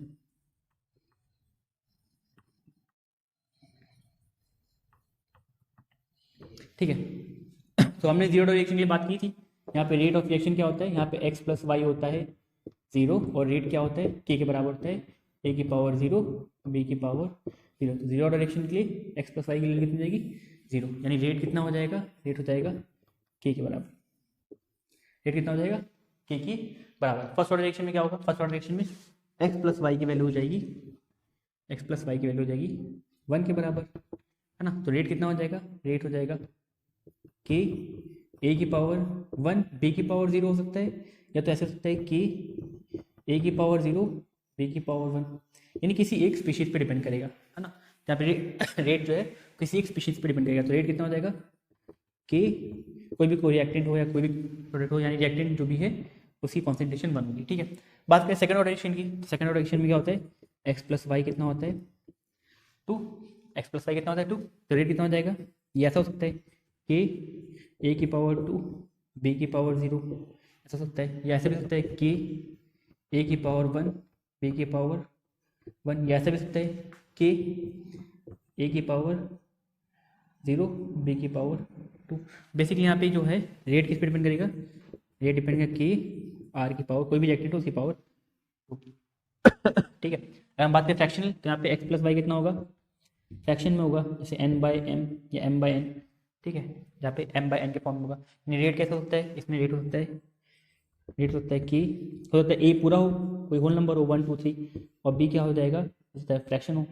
ठीक है, तो हमने जीरो ऑर्डर रिएक्शन की बात की थी। यहाँ पे रेट ऑफ रिएक्शन क्या होता है, यहाँ पे x प्लस वाई होता है 0 और रेट क्या होता है k के बराबर होता है a की पावर 0 b की पावर 0। तो जीरो ऑर्डर रिएक्शन के लिए x प्लस वाई की वैल्यू कितनी जाएगी 0, यानी रेट कितना हो जाएगा, रेट हो जाएगा k के बराबर, रेट कितना हो जाएगा k की बराबर। फर्स्ट ऑर्डर रिएक्शन में क्या होगा, फर्स्ट ऑर्डर रिएक्शन में x प्लस वाई की वैल्यू हो जाएगी, x प्लस वाई की वैल्यू हो जाएगी 1 के बराबर, है ना। तो रेट कितना हो जाएगा, रेट हो जाएगा k a की पावर 1 b की पावर 0 हो सकता है, या तो ऐसे हो सकता है k a की पावर 0 b की पावर 1, यानी किसी एक स्पीशीज पे डिपेंड करेगा, है ना। यहाँ पे रेट जो है किसी एक स्पीशीज पे डिपेंड करेगा, तो रेट कितना हो जाएगा k, कोई भी कोई रिएक्टेंट हो या कोई भी प्रोडक्ट हो, यानी रिएक्टेंट जो भी है उसकी कॉन्सेंट्रेशन 1 होगी। ठीक है, बात करें सेकंड ऑर्डर रिएक्शन की, सेकंड ऑर्डर रिएक्शन में क्या होता है x प्लस वाई कितना होता है 2, x प्लस वाई कितना होता है 2, तो रेट कितना हो जाएगा, ये ऐसा हो सकता है k a की पावर 2 b की पावर 0, ऐसा हो सकता है, या ऐसा भी हो सकता है k a की पावर 1 b की पावर 1, या ऐसा भी हो सकता है k a की पावर 0 b की पावर 2। बेसिकली यहाँ पे जो है रेट किस पे डिपेंड करेगा, रेट डिपेंड करेगा k r की पावर, कोई भी रिएक्टेंट हो उसकी पावर 2। ठीक है, अगर हम बात करें फ्रैक्शनल, तो यहाँ पे x प्लस वाई कितना होगा, फ्रैक्शन में होगा जैसे n बाई m या m बाई n। ठीक है, जहाँ पे m बाई n के फॉर्म में होगा, यानी रेट कैसे होता है, इसमें रेट हो सकता है, रेट होता है कि हो सकता है a पूरा हो, कोई होल नंबर हो 1 2 3, और b क्या हो जाएगा, हो सकता है फ्रैक्शन हो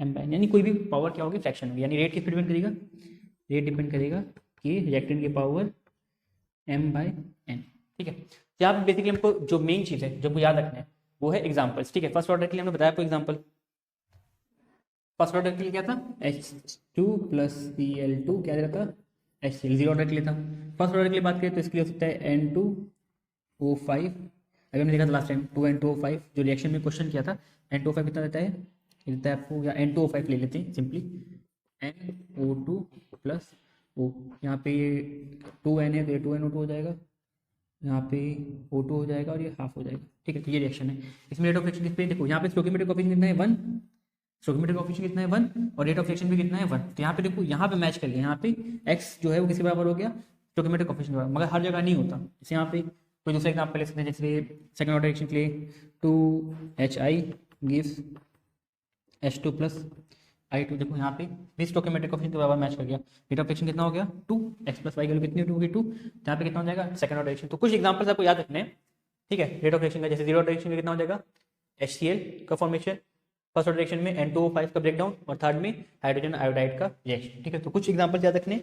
m बाई n, यानी कोई भी पावर क्या होगी, फ्रैक्शन होगी। यानी रेट किस पे डिपेंड करेगा, रेट डिपेंड करेगा कि रिएक्टेंट की पावर m बाई n। ठीक है, यहाँ पे बेसिकली हमको जो मेन चीज़ है जो हमको याद रखना है वो है एग्जाम्पल्स। ठीक है, फर्स्ट ऑर्डर के लिए हमने बताया आपको एग्जाम्पल, फर्स्ट ऑर्डर के लिए क्या था H2 प्लस Cl2 क्या रहता था HCl, जीरो ऑर्डर के लिए था। फर्स्ट ऑर्डर के लिए बात करें तो इसके लिए हो सकता है N2O5, अगर हमने देखा था लास्ट टाइम 2N2O5 जो रिएक्शन में क्वेश्चन किया था, N2O5 कितना रहता है, रहता है आपको, या N2O5 ले लेते हैं सिंपली, NO2 प्लस O, यहाँ पे ये 2N है तो ये 2NO2 हो जाएगा, यहाँ पे O2 हो जाएगा और ये हाफ हो जाएगा। ठीक है, तो ये रिएक्शन है, इसमें रेट ऑफ रिएक्शन किस पे, देखो यहाँ पे स्टोइकियोमेट्रिक कोएफिशिएंट कितना है 1, स्टोइकियोमेट्रिक कोएफिशिएंट कितना है 1, और रेट ऑफ रिएक्शन भी कितना है 1। तो यहाँ पे देखो, यहाँ पे मैच कर लिया, यहाँ पे x जो है वो किसके बराबर हो गया, स्टोइकियोमेट्रिक कोएफिशिएंट बराबर, मगर हर जगह नहीं होता। जैसे यहाँ पे कोई दूसरा एग्जाम्पल ले सकते हैं, जैसे सेकंड ऑर्डर रिएक्शन के लिए 2HI gives H2 plus I2, देखो यहाँ पे भी स्टोइकियोमेट्रिक कोएफिशिएंट के बराबर मैच कर गया, रेट ऑफ रिएक्शन कितना हो गया 2, x प्लस वाई की वैल्यू कितनी होगी 2, यहाँ पे कितना हो जाएगा सेकंड ऑर्डर रिएक्शन। तो कुछ एग्जाम्पल्स आपको याद रखने हैं। ठीक है, रेट ऑफ रिएक्शन का, जैसे जीरो ऑर्डर रिएक्शन में कितना हो जाएगा HCl का फॉर्मेशन, फर्स्ट ऑर्डर रिएक्शन में N2O5 का ब्रेकडाउन, और थर्ड में हाइड्रोजन आयोडाइड का रिएक्शन। ठीक है, तो कुछ एग्जांपल याद रखने,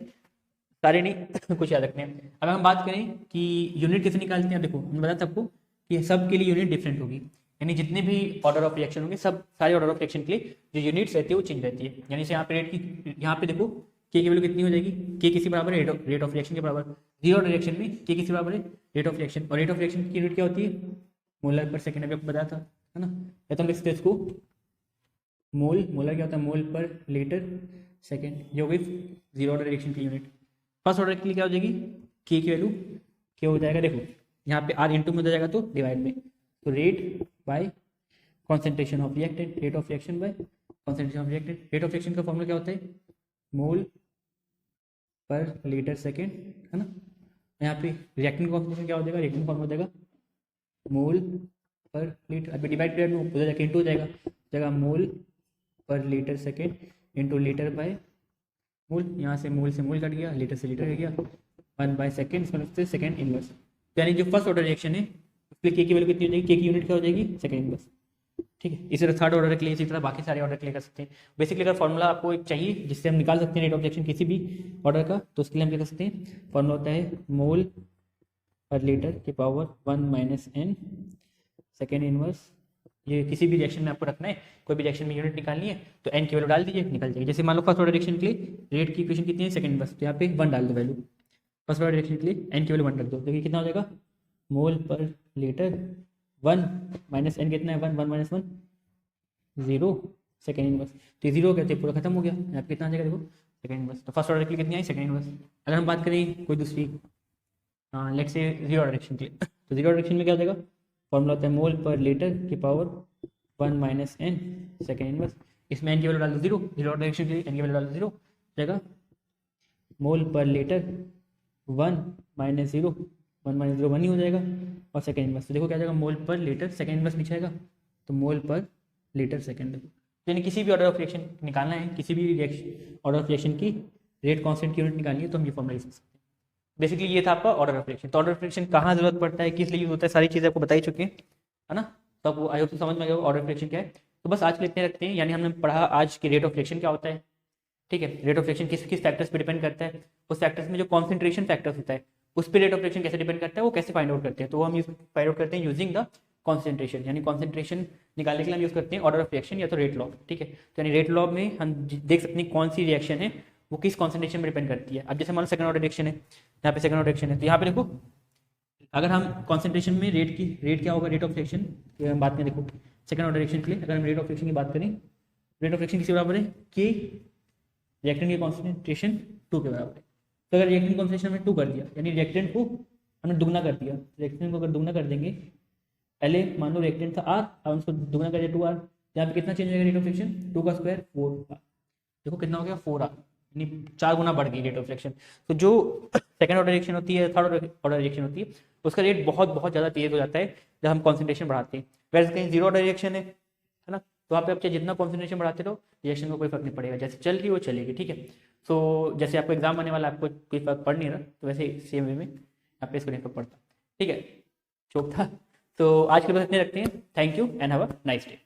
सारे नहीं कुछ याद रखने। अब हम बात करें कि यूनिट कैसे निकालते हैं, देखो मैं बता सबको कि सब के लिए यूनिट डिफरेंट होगी, यानी जितने भी ऑर्डर ऑफ रिएक्शन होंगे सब सारे ऑर्डर ऑफ रिएक्शन के लिए जो यूनिट्स रहती है वो चेंज रहती है। यानी यहाँ पे रेट की, यहाँ पे देखो k की वैल्यू कितनी हो जाएगी, k किसी बराबर है रेट ऑफ रिएक्शन के बराबर, जीरो ऑर्डर रिएक्शन में k किसी बराबर है रेट ऑफ रिएक्शन, और रेट ऑफ रिएक्शन की यूनिट क्या होती है मोलर पर सेकेंड, अभी आपको बताया था, है ना। या तो हम लिखते हैं इसको मोल, मोलर क्या होता है मोल पर लीटर सेकेंड, ये हो गई जीरो ऑर्डर रिएक्शन की यूनिट। फर्स्ट ऑर्डर के लिए क्या हो जाएगी, k की वैल्यू क्या हो जाएगा, देखो यहाँ पे r इंटू में हो जाएगा तो डिवाइड में, तो rate by concentration of reactant, rate of reaction by concentration of reactant. Rate of reaction का फॉर्मूला क्या होता है मोल पर लीटर सेकेंड, है ना। यहाँ पे रिएक्टेंट कॉन्सेंट्रेशन क्या हो जाएगा, रिएक्टेंट फॉर्मूला हो जाएगा मोल पर लीटर, अभी डिवाइड पीरियड में हो जाएगा इंटू हो जाएगा, जगह मोल per litre second into litre by mole, यहाँ से मोल कट गया, लीटर से लीटर कट गया, 1 बाय सेकेंड, इसमें सेकेंड इनवर्स। यानी जो फर्स्ट ऑर्डर रिएक्शन है उसके लिए k की वैल्यू कितनी हो जाएगी, k की यूनिट क्या हो जाएगी सेकेंड इनवर्स। ठीक है। इसी तरह थर्ड ऑर्डर के लिए इसी तरह बाकी सारे ऑर्डर के लिए कर सकते हैं। बेसिकली अगर फॉर्मूला आपको एक चाहिए जिससे हम निकाल सकते हैं रेट ऑफ रिएक्शन किसी भी ऑर्डर का, तो उसके लिए हम क्या कर सकते हैं, फॉर्मूला होता है मोल पर लीटर की power 1 minus n second inverse. ये किसी भी रिएक्शन में आपको रखना है, कोई भी रिएक्शन में यूनिट निकालनी है तो एन की वैल्यू डाल दीजिए, निकल जाएगी। जैसे मान लो फर्स्ट ऑर्डर रिएक्शन के लिए रेट की इक्वेशन कितनी है, सेकंड इनवर्स, तो यहाँ पे 1 डाल दो वैल्यू। फर्स्ट ऑर्डर रिएक्शन के लिए एन की वैल्यू 1 रख दो, तो ये कितना हो जाएगा, मोल पर लीटर 1 माइनस एन कितना है, 1 1 माइनस 1 0 सेकेंड इनवर्स। तो 0 कहते हैं पूरा खत्म हो गया, यहाँ पे कितना आ जाएगा देखो, सेकेंड इनवर्स। तो फर्स्ट ऑर्डर के लिए कितनी आई, सेकेंड इनवर्स। अगर हम बात करें कोई दूसरी let's say zero order reaction के लिए, तो जीरो ऑर्डर रिएक्शन में क्या हो जाएगा, फॉर्मूला होता है मोल पर लीटर की power 1 minus n second inverse. इसमें एन की वैल्यू डाल दो 0, जीरो ऑर्डर रिएक्शन के लिए एन की वैल्यू डाल दो 0 जाएगा, मोल पर लीटर 1 माइनस 0 1 माइनस 0 1 ही हो जाएगा, और सेकेंड इनवर्स। तो देखो क्या जाएगा, मोल पर लीटर सेकेंड इनवर्स लिखा जाएगा, तो मोल पर लीटर सेकेंड। यानी किसी भी ऑर्डर ऑफ रिएक्शन निकालना है, किसी भी रिएक्शन ऑर्डर ऑफ रिएक्शन की रेट कांस्टेंट की यूनिट निकालनी है, तो हम ये फॉर्मूला यूज कर सकते हैं। बेसिकली ये था आपका ऑर्डर ऑफ रिएक्शन। तो ऑर्डर ऑफ रिएक्शन कहाँ जरूरत पड़ता है, किस लिए यूज होता है, सारी चीज़ें आपको बताई चुके हैं, है ना। तो आपको आई होप तो समझ में आएगा ऑर्डर ऑफ रिएक्शन क्या है। तो बस आज के लिए इतने रखते हैं, यानी हमने पढ़ा आज की रेट ऑफ रिएक्शन क्या होता है। ठीक है, रेट ऑफ रिएक्शन किस किस फैक्टर्स पे डिपेंड करता है, उस फैक्टर्स में जो कॉन्सेंट्रेशन फैक्टर्स होता है उस पर रेट ऑफ रिएक्शन कैसे डिपेंड करता है, वो कैसे फाइंड आउट करते हैं। तो वो हम फाइंड आउट करते हैं यूजिंग द कॉन्सेंट्रेशन, यानी कॉन्सेंट्रेशन निकालने के लिए हम यूज करते हैं ऑर्डर ऑफ रिएक्शन या तो रेट लॉ। ठीक है, तो यानी रेट लॉ में हम देख सकते हैं कौन सी रिएक्शन है वो किस कॉन्सेंट्रेशन में डिपेंड करती है। अब जैसे मान लो सेकंड ऑर्डर रिएक्शन है, यहाँ पे सेकंड ऑर्डर रिएक्शन है, तो यहाँ पे देखो अगर हम कॉन्सेंट्रेशन में रेट क्या होगा, रेट ऑफ रिएक्शन की हम बात करें, देखो सेकंड ऑर्डर रिएक्शन के लिए अगर हम रेट ऑफ रिएक्शन की बात करें, रेट ऑफ रिएक्शन किसी बराबर है कि रिएक्टेंट की कॉन्सेंट्रेशन 2 के बराबर है। तो अगर रिएक्टेंट कॉन्सेंट्रेशन हमने 2 कर दिया, यानी रिएक्टेंट को हमने दुगना कर दिया, रिएक्टेंट को अगर दुगना कर देंगे, पहले मान लो रिएक्टेंट था R, अब उसको दुगना कर दिया 2R, यहाँ पे कितना चेंज होगा रेट ऑफ रिएक्शन, 2 का स्क्वायर 4R, देखो कितना हो गया 4R, यानी 4 गुना बढ़ गई रेट ऑफ रिएक्शन। तो जो सेकंड ऑर्डर रिएक्शन होती है, थर्ड ऑर्डर रिएक्शन होती है, उसका रेट बहुत बहुत ज़्यादा तेज हो जाता है जब हम कॉन्सेंट्रेशन बढ़ाते हैं। वैसे कहीं जीरो ऑर्डर रिएक्शन है ना, तो वहाँ पे आप चाहे जितना कॉन्सेंट्रेशन बढ़ाते रहो रिएक्शन को कोई फर्क नहीं पड़ेगा, जैसे चल रही वो चलेगी। ठीक है, सो जैसे आपको एग्जाम आने वाला आपको कोई फर्क पड़ नहीं रहा, तो वैसे सेम वे में यहाँ पे इसको नहीं फर्क पड़ता। ठीक है, चौक था। तो आज के बस इतने रखते हैं, thank you and have a nice day.